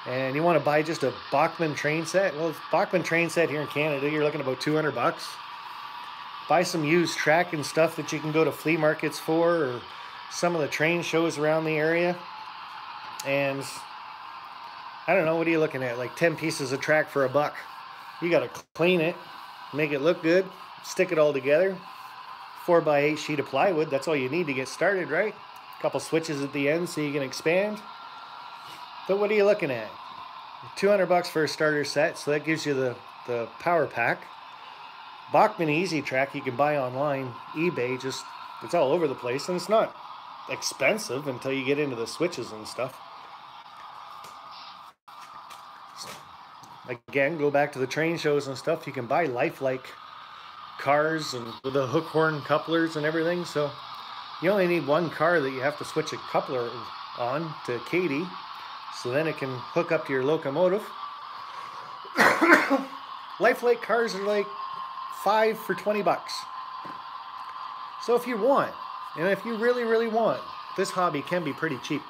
and you want to buy just a Bachmann train set, well, Bachmann train set here in Canada, you're looking about $200. Buy some used track and stuff that you can go to flea markets for, or some of the train shows around the area. And I don't know, what are you looking at? Like 10 pieces of track for $1. You got to clean it, make it look good, stick it all together. 4x8 sheet of plywood, that's all you need to get started, right? A couple switches at the end so you can expand. But what are you looking at? $200 for a starter set, so that gives you the power pack. Bachmann Easy Track you can buy online, eBay, just it's all over the place, and it's not expensive until you get into the switches and stuff. So, again, go back to the train shows and stuff. You can buy lifelike cars and with the hook horn couplers and everything. So you only need one car that you have to switch a coupler on to Katie, so then it can hook up to your locomotive. Lifelike cars are like 5 for $20. So if you want, and if you really, really want, this hobby can be pretty cheap.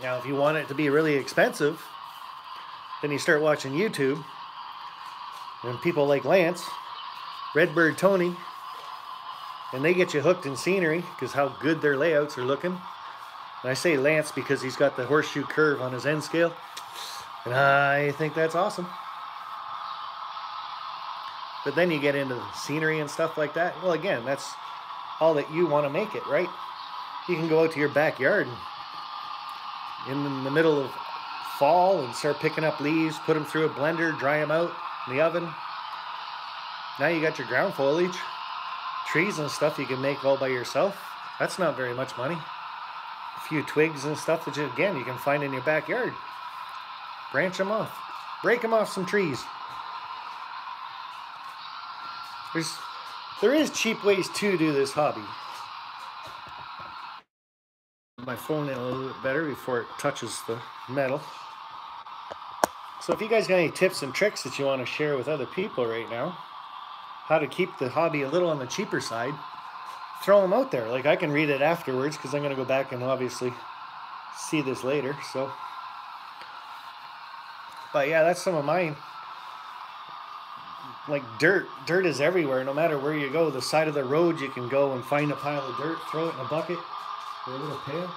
Now, if you want it to be really expensive, then you start watching YouTube, and people like Lance, Redbird Tony, and they get you hooked in scenery because how good their layouts are looking. And I say Lance because he's got the horseshoe curve on his end scale, and I think that's awesome. But then you get into scenery and stuff like that. Well, again, that's all that you want to make it, right? You can go out to your backyard in the middle of fall and start picking up leaves, put them through a blender, dry them out in the oven. Now you got your ground foliage, trees and stuff you can make all by yourself. That's not very much money. A few twigs and stuff that you can find in your backyard. Branch them off. Break them off some trees. There is cheap ways to do this hobby. My phone in a little bit better before it touches the metal. So if you guys got any tips and tricks that you want to share with other people right now, how to keep the hobby a little on the cheaper side, throw them out there. Like, I can read it afterwards because I'm going to go back and obviously see this later. So, but yeah, that's some of mine. Like dirt is everywhere. No matter where you go, the side of the road you can go and find a pile of dirt, throw it in a bucket or a little pail.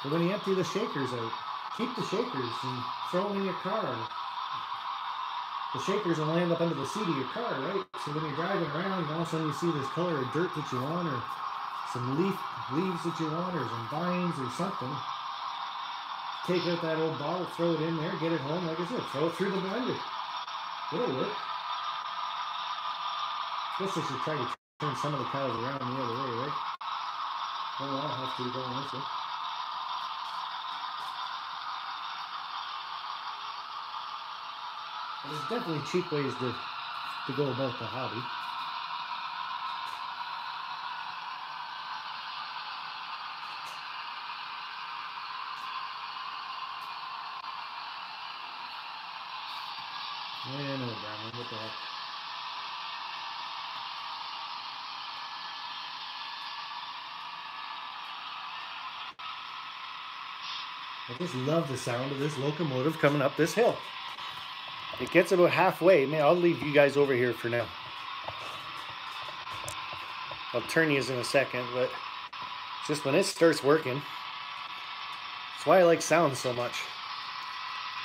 But when you empty the shakers out, keep the shakers and throw them in your car. The shakers will land up under the seat of your car, right? So when you're driving around, all of a sudden you see this color of dirt that you want, or some leaves that you want, or some vines or something. Take out that old bottle, throw it in there, get it home. Like I said, throw it through the blender. It'll work. Guess I should try to turn some of the piles around the other way, right? Well, I'll have to go on this way. But there's definitely cheap ways to go about the hobby. Yeah, no, Brown, what the heck. I just love the sound of this locomotive coming up this hill. It gets about halfway. Man, I'll leave you guys over here for now. I'll turn you in a second, but just when it starts working, that's why I like sound so much.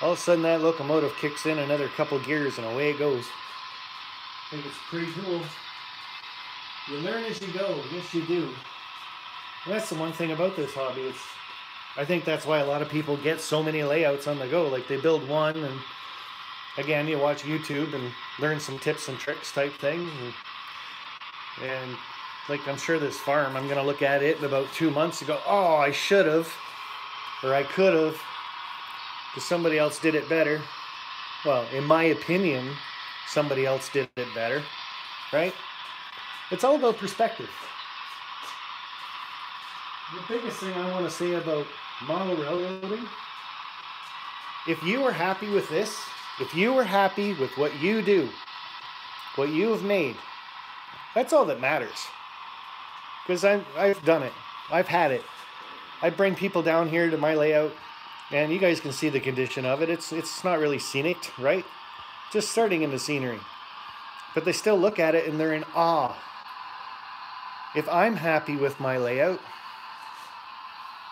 All of a sudden that locomotive kicks in another couple gears and away it goes. I think it's pretty cool. You learn as you go. Yes, you do. And that's the one thing about this hobby. I think that's why a lot of people get so many layouts on the go. Like they build one, and again, you watch YouTube and learn some tips and tricks type things. And like I'm sure this farm, I'm gonna look at it in about 2 months and go, oh, I should have, or I could have, because somebody else did it better. Well, in my opinion, somebody else did it better, right? It's all about perspective. The biggest thing I want to say about model railroading, if you are happy with this, if you are happy with what you do, what you have made, that's all that matters. Because I've done it. I've had it. I bring people down here to my layout, and you guys can see the condition of it. It's not really scenic, right? Just starting in the scenery. But they still look at it and they're in awe. If I'm happy with my layout,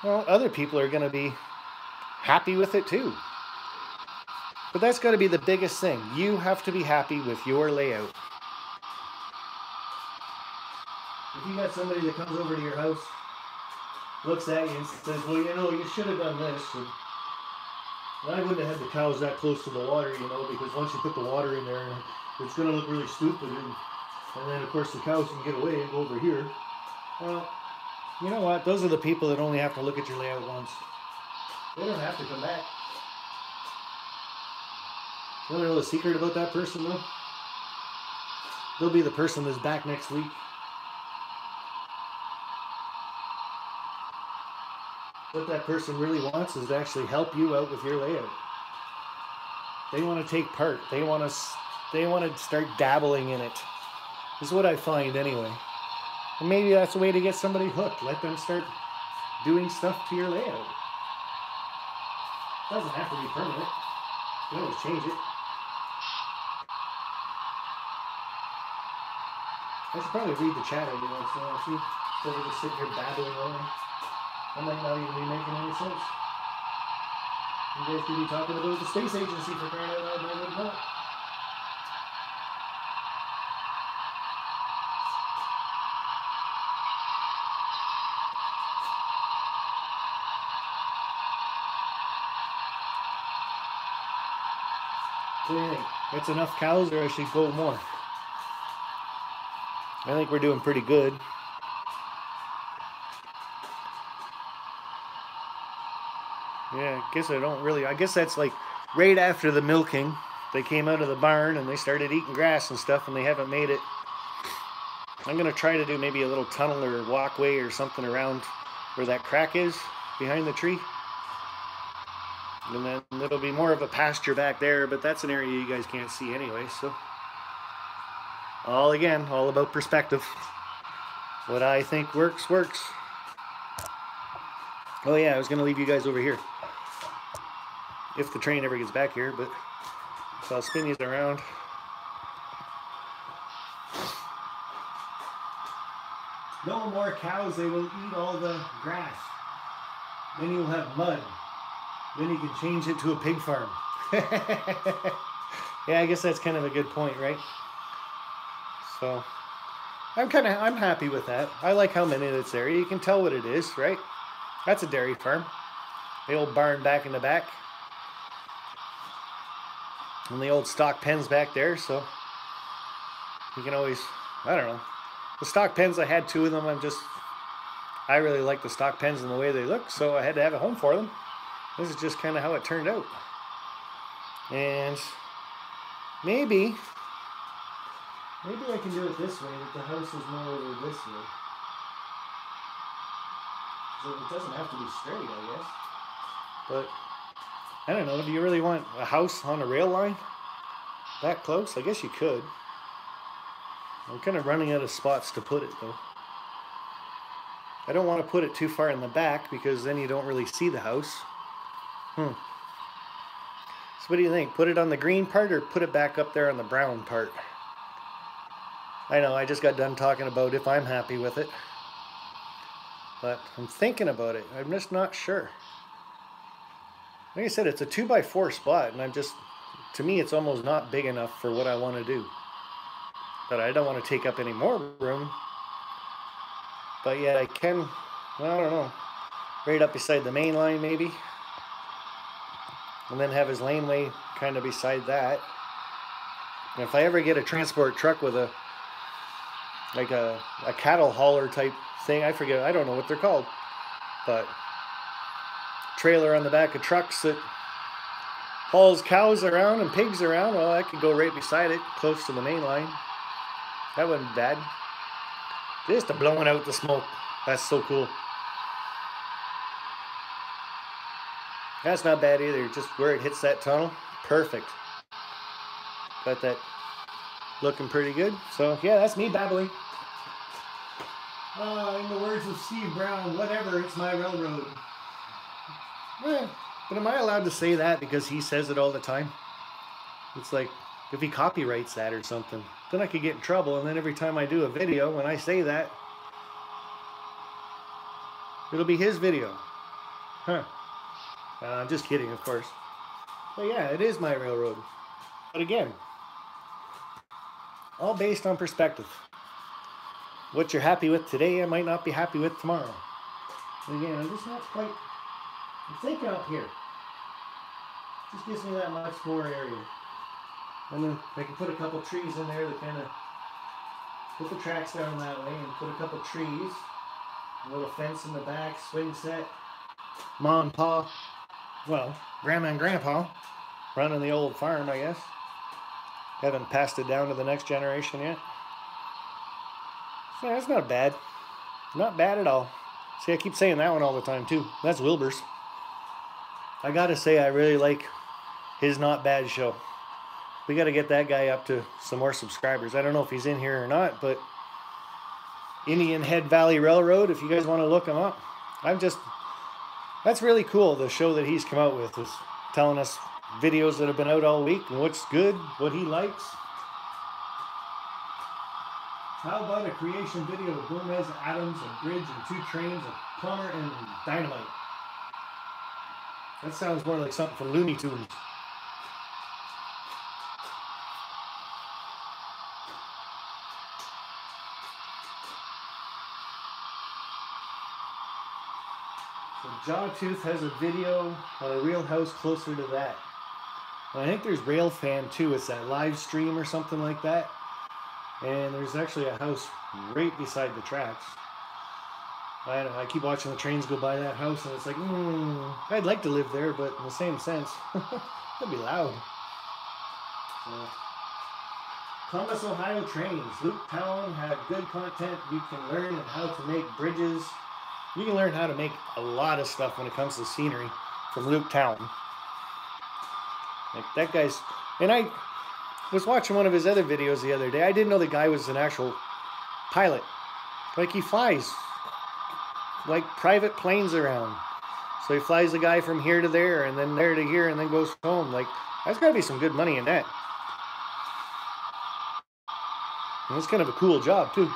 well, other people are going to be happy with it too. But that's got to be the biggest thing. You have to be happy with your layout. If you got somebody that comes over to your house, looks at you and says, well, you know, you should have done this. And I wouldn't have had the cows that close to the water, you know, because once you put the water in there, it's going to look really stupid. And then, of course, the cows can get away and go over here. Well, you know what? Those are the people that only have to look at your layout once. They don't have to come back. You want to know the secret about that person, though? They'll be the person that's back next week. What that person really wants is to actually help you out with your layout. They want to take part. They want to start dabbling in it. This is what I find anyway. And maybe that's a way to get somebody hooked. Let them start doing stuff to your layout. It doesn't have to be permanent. You can always change it. I should probably read the chat every once in a while, too, instead of just sitting here babbling on. That might not even be making any sense. You guys could be talking about the space agency for crying out loud, but I wouldn't know. What do you think? That's enough cows, or I should go more? I think we're doing pretty good. Yeah, I guess that's like right after the milking. They came out of the barn and they started eating grass and stuff, and they haven't made it. I'm going to try to do maybe a little tunnel or walkway or something around where that crack is behind the tree. And then it'll be more of a pasture back there, but that's an area you guys can't see anyway, so. All about perspective. What I think works, works. Oh yeah, I was going to leave you guys over here. If the train ever gets back here, but so I'll spin these around. No more cows, they will eat all the grass. Then you'll have mud. Then you can change it to a pig farm. Yeah, I guess that's kind of a good point, right? So I'm happy with that. I like how many that's there. You can tell what it is, right? That's a dairy farm. The old barn back in the back. And the old stock pens back there, so you can always, I don't know. The stock pens, I had 2 of them. I really like the stock pens and the way they look, so I had to have a home for them. This is just kind of how it turned out. And maybe I can do it this way, that the house is more over this way. So it doesn't have to be straight, I guess. But, I don't know, do you really want a house on a rail line? that close? I guess you could. I'm kind of running out of spots to put it though. I don't want to put it too far in the back because then you don't really see the house. So what do you think? Put it on the green part or put it back up there on the brown part? I know, I just got done talking about if I'm happy with it. But I'm thinking about it. I'm just not sure. Like I said, it's a 2x4 spot, and to me, it's almost not big enough for what I want to do. But I don't want to take up any more room. But yet I can, well, I don't know, right up beside the main line maybe. And then have his laneway kind of beside that. And if I ever get a transport truck with a cattle hauler type thing, I forget, I don't know what they're called, but trailer on the back of trucks that hauls cows around and pigs around, well, I could go right beside it, close to the main line. That wouldn't be bad. Just blowing out the smoke. That's so cool. That's not bad either, just where it hits that tunnel, perfect. Got that looking pretty good. So yeah, that's me babbling. In the words of Steve Brown, whatever, it's my railroad. But am I allowed to say that because he says it all the time? It's like, if he copyrights that or something, then I could get in trouble, and then every time I do a video, when I say that, it'll be his video. I'm just kidding, of course. But yeah, it is my railroad. But again, all based on perspective. What you're happy with today, I might not be happy with tomorrow. And again, I'm just not quite, I'm thinking up here. Just gives me that much more area. And then I can put a couple trees in there that kind of put the tracks down that way and put a couple trees. A little fence in the back, swing set. Mom and Pa, well, Grandma and Grandpa running the old farm, I guess. Haven't passed it down to the next generation yet. So that's not bad. Not bad at all. See, I keep saying that one all the time too. That's Wilbur's. I gotta say, I really like his Not Bad show. We gotta get that guy up to some more subscribers. I don't know if he's in here or not, but Indian Head Valley Railroad, if you guys want to look him up. That's really cool, the show that he's come out with, is telling us videos that have been out all week and what's good, what he likes. How about a creation video of Gomez, Adams, a bridge and 2 trains, a plumber, and dynamite? That sounds more like something from Looney Tunes. So Jawtooth has a video on a real house closer to that. And I think there's Railfan too. It's that live stream or something like that. And there's actually a house right beside the tracks. I keep watching the trains go by that house, and it's like, I'd like to live there, but in the same sense, that'd be loud. So, Columbus, Ohio trains. Luketown had good content. You can learn how to make bridges. You can learn how to make a lot of stuff when it comes to scenery from Luketown. Like that guy's, and I was watching one of his other videos the other day. I didn't know the guy was an actual pilot. Like he flies like private planes around. So he flies the guy from here to there and then there to here and then goes home. Like, that's got to be some good money in that. And it's kind of a cool job too.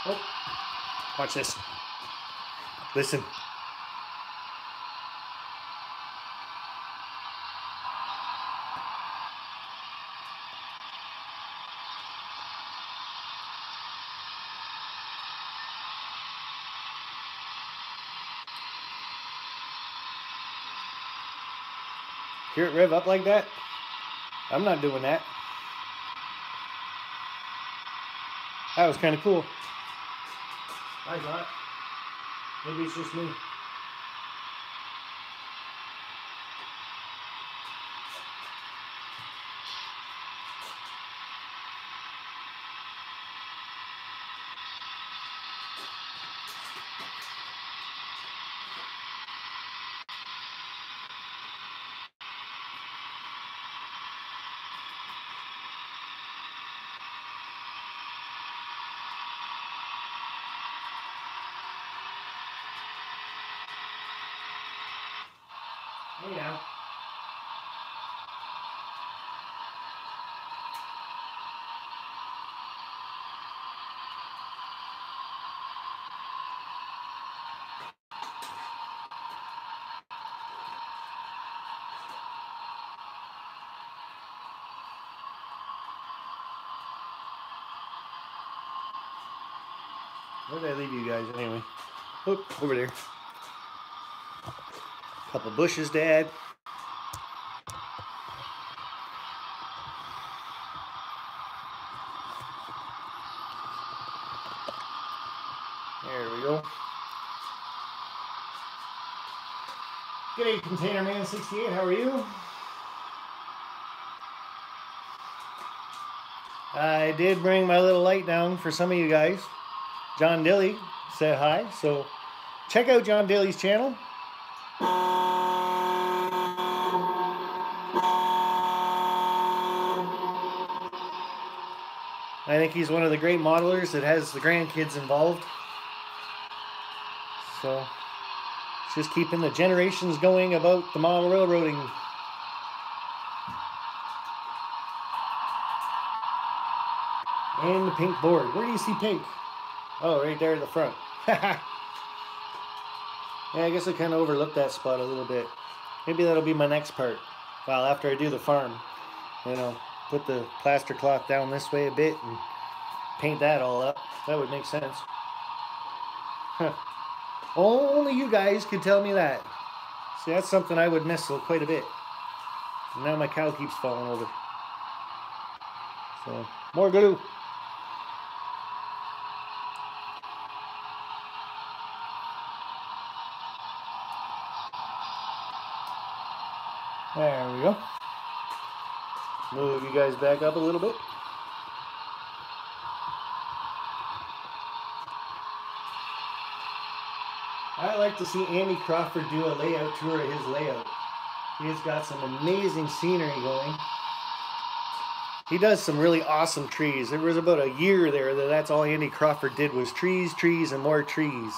Oh, watch this. Listen. Hear it rev up like that? I'm not doing that. That was kind of cool. I thought. Maybe it's just me. Hey now. Where did I leave you guys anyway? Oop, over there. Couple bushes to add. There we go. G'day, Container Man 68. How are you? I did bring my little light down for some of you guys. John Dilly said hi, so check out John Dilly's channel. I think he's one of the great modelers that has the grandkids involved. So it's just keeping the generations going about the model railroading. And the pink board. Where do you see pink? Oh, right there at the front. Yeah, I guess I kind of overlooked that spot a little bit. Maybe that'll be my next part. Well, after I do the farm, you know, put the plaster cloth down this way a bit and paint that all up. That would make sense. Huh. Only you guys could tell me that. See, that's something I would miss quite a bit. And now my cow keeps falling over. So, more glue. There we go. Move you guys back up a little bit. I like to see Andy Crawford do a layout tour of his layout. He's got some amazing scenery going. He does some really awesome trees. There was about a year there that's all Andy Crawford did was trees, trees, and more trees.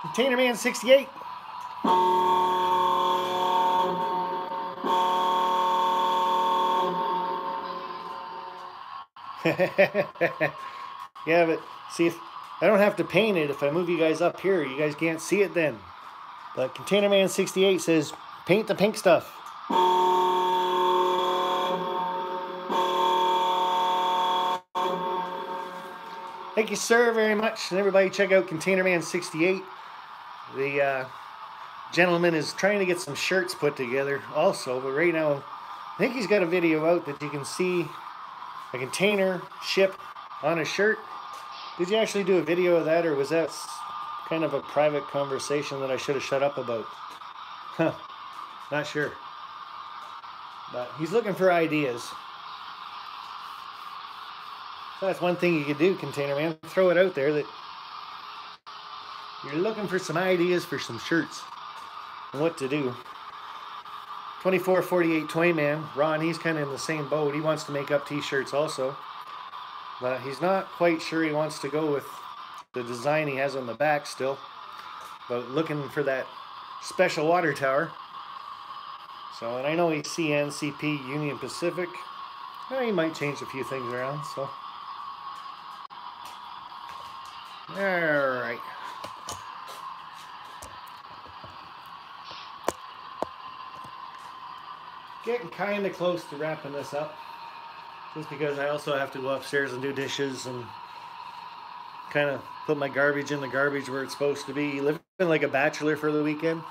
Container Man 68. Yeah, but see, if I don't have to paint it, if I move you guys up here, you guys can't see it then. But Container Man 68 says, paint the pink stuff. Thank you, sir, very much. And everybody check out Container Man 68. The gentleman is trying to get some shirts put together also, but right now, I think he's got a video out that you can see a container ship on a shirt. Did you actually do a video of that, or was that kind of a private conversation that I should have shut up about? Huh, not sure. But he's looking for ideas. So that's one thing you could do, Container Man. Throw it out there that you're looking for some ideas for some shirts and what to do. 2448 Toy Man, Ron, he's kind of in the same boat. He wants to make up t-shirts also. But he's not quite sure he wants to go with the design he has on the back still. But looking for that special water tower. So, and I know he's CNCP Union Pacific. Well, he might change a few things around, so. Alright. Getting kind of close to wrapping this up. Just because I also have to go upstairs and do dishes and kind of put my garbage in the garbage where it's supposed to be. Living like a bachelor for the weekend,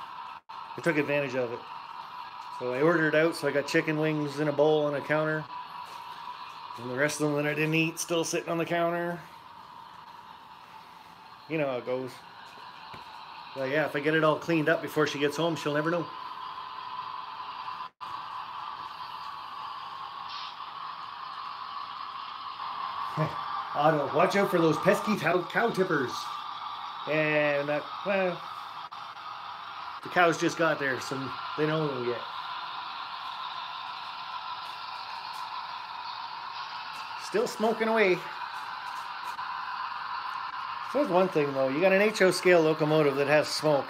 I took advantage of it. So I ordered out, so I got chicken wings in a bowl on a counter. And the rest of them that I didn't eat still sitting on the counter. You know how it goes. But yeah, if I get it all cleaned up before she gets home, she'll never know. Otto, watch out for those pesky cow tippers. And well, the cows just got there, so they don't know yet. Still smoking away. So there's one thing though, you got an HO scale locomotive that has smoke.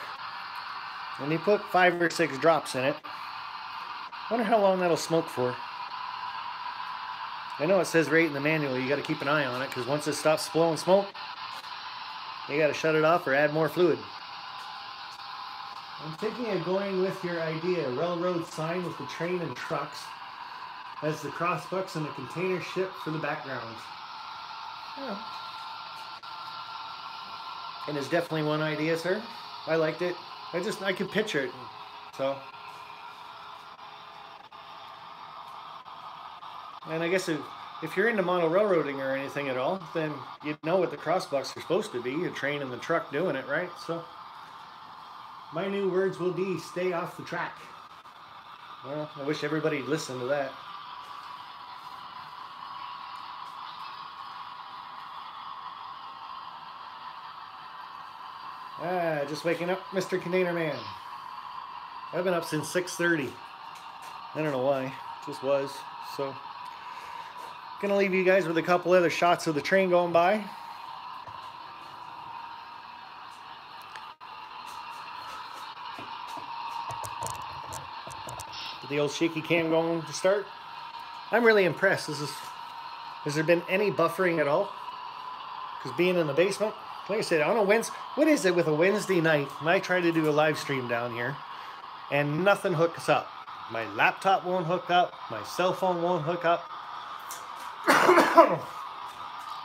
When you put 5 or 6 drops in it, I wonder how long that'll smoke for. I know it says right in the manual you got to keep an eye on it, because once it stops blowing smoke, you got to shut it off or add more fluid. I'm thinking of going with your idea, railroad sign with the train and trucks as the crossbucks and the container ship for the background. Yeah. And it's definitely one idea, sir. I liked it. I could picture it. So. And I guess if you're into model railroading or anything at all, then you know what the crossbucks are supposed to be, a train and the truck doing it, right? So my new words will be, stay off the track. Well, I wish everybody listened to that. Just waking up, Mr. Container Man. I've been up since 6:30. I don't know why, just was. So, gonna leave you guys with a couple other shots of the train going by. With the old shaky cam going to start. I'm really impressed. Has there been any buffering at all? Because being in the basement, like I said, on a Wednesday, what is it with a Wednesday night? And I try to do a live stream down here, and nothing hooks up. My laptop won't hook up. My cell phone won't hook up.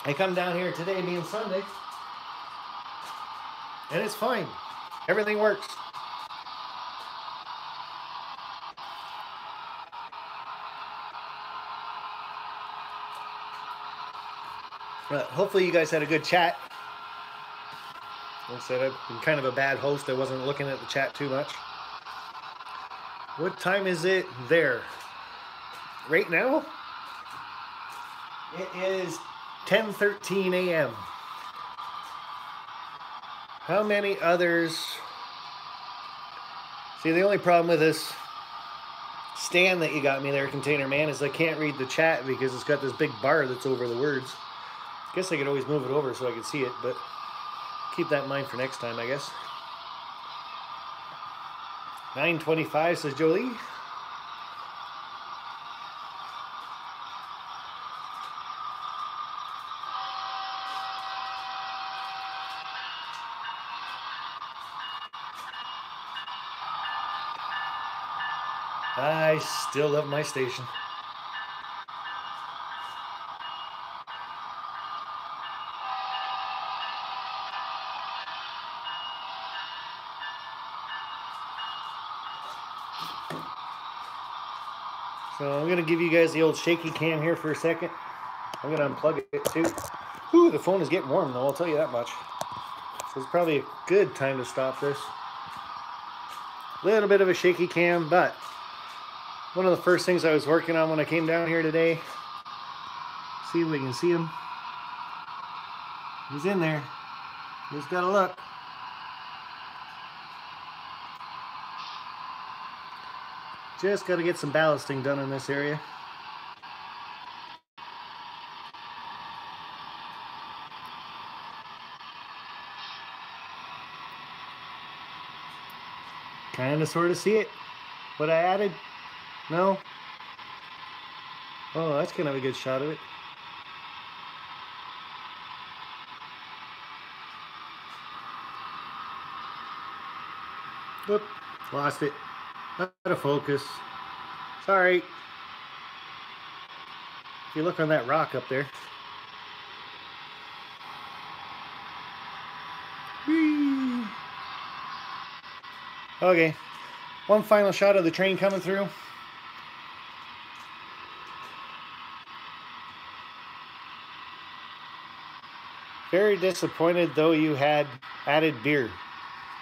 I come down here today, being Sunday, and it's fine. Everything works. But hopefully you guys had a good chat. Like I said, I've been kind of a bad host. I wasn't looking at the chat too much. What time is it there? Right now? It is 10:13 a.m. How many others? See, the only problem with this stand that you got me there, Container Man, is I can't read the chat because it's got this big bar that's over the words. I guess I could always move it over so I could see it, but keep that in mind for next time, I guess. 9:25, says Jolie. I still love my station. So I'm going to give you guys the old shaky cam here for a second. I'm going to unplug it too. Ooh, the phone is getting warm though, I'll tell you that much. So it's probably a good time to stop this. A little bit of a shaky cam, but one of the first things I was working on when I came down here today. See if we can see him. He's in there. Just gotta look. Just gotta get some ballasting done in this area. Kinda sorta see it. What I added? No? Oh, that's kind of a good shot of it. Whoop, lost it. Out of focus. Sorry. If you look on that rock up there. Whee. Okay, one final shot of the train coming through. Very disappointed though you had added beer.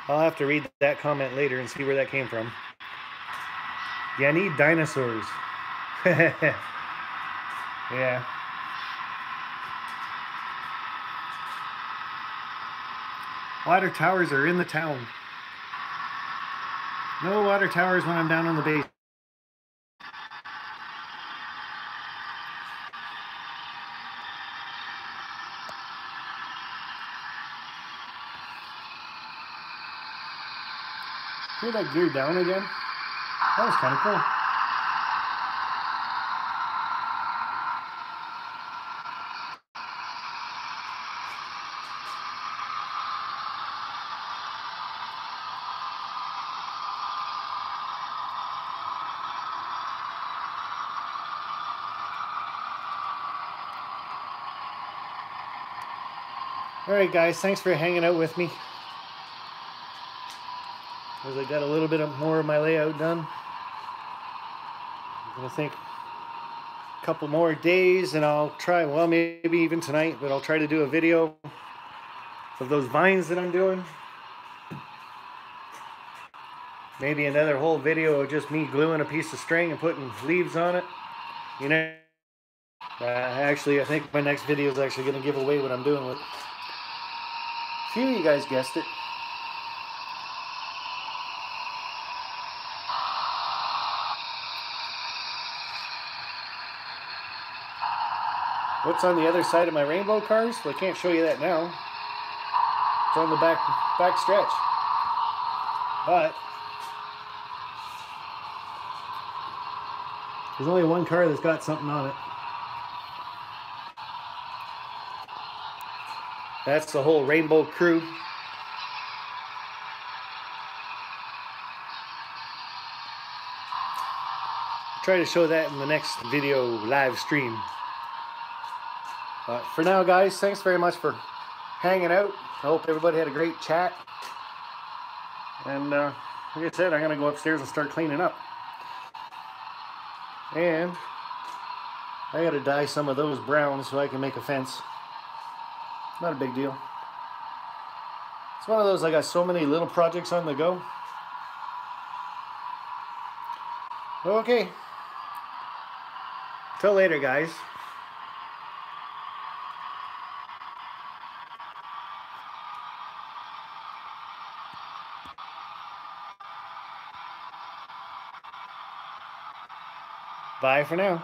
I'll have to read that comment later and see where that came from. You need dinosaurs. Yeah. Water towers are in the town. No water towers when I'm down on the base. Hear that gear down again? That was kind of cool. Alright guys, thanks for hanging out with me. As I got a little bit more of my layout done. I'm going to think a couple more days and I'll try, well maybe even tonight, but I'll try to do a video of those vines that I'm doing. Maybe another whole video of just me gluing a piece of string and putting leaves on it. You know, actually I think my next video is actually going to give away what I'm doing with it. A few of you guys guessed it. What's on the other side of my rainbow cars? Well, I can't show you that now. It's on the back stretch. But there's only one car that's got something on it. That's the whole rainbow crew. I'll try to show that in the next video live stream. But for now, guys, thanks very much for hanging out. I hope everybody had a great chat. And like I said, I'm going to go upstairs and start cleaning up. And I got to dye some of those brown so I can make a fence. Not a big deal. It's one of those, I got so many little projects on the go. Okay. Till later, guys. Bye for now.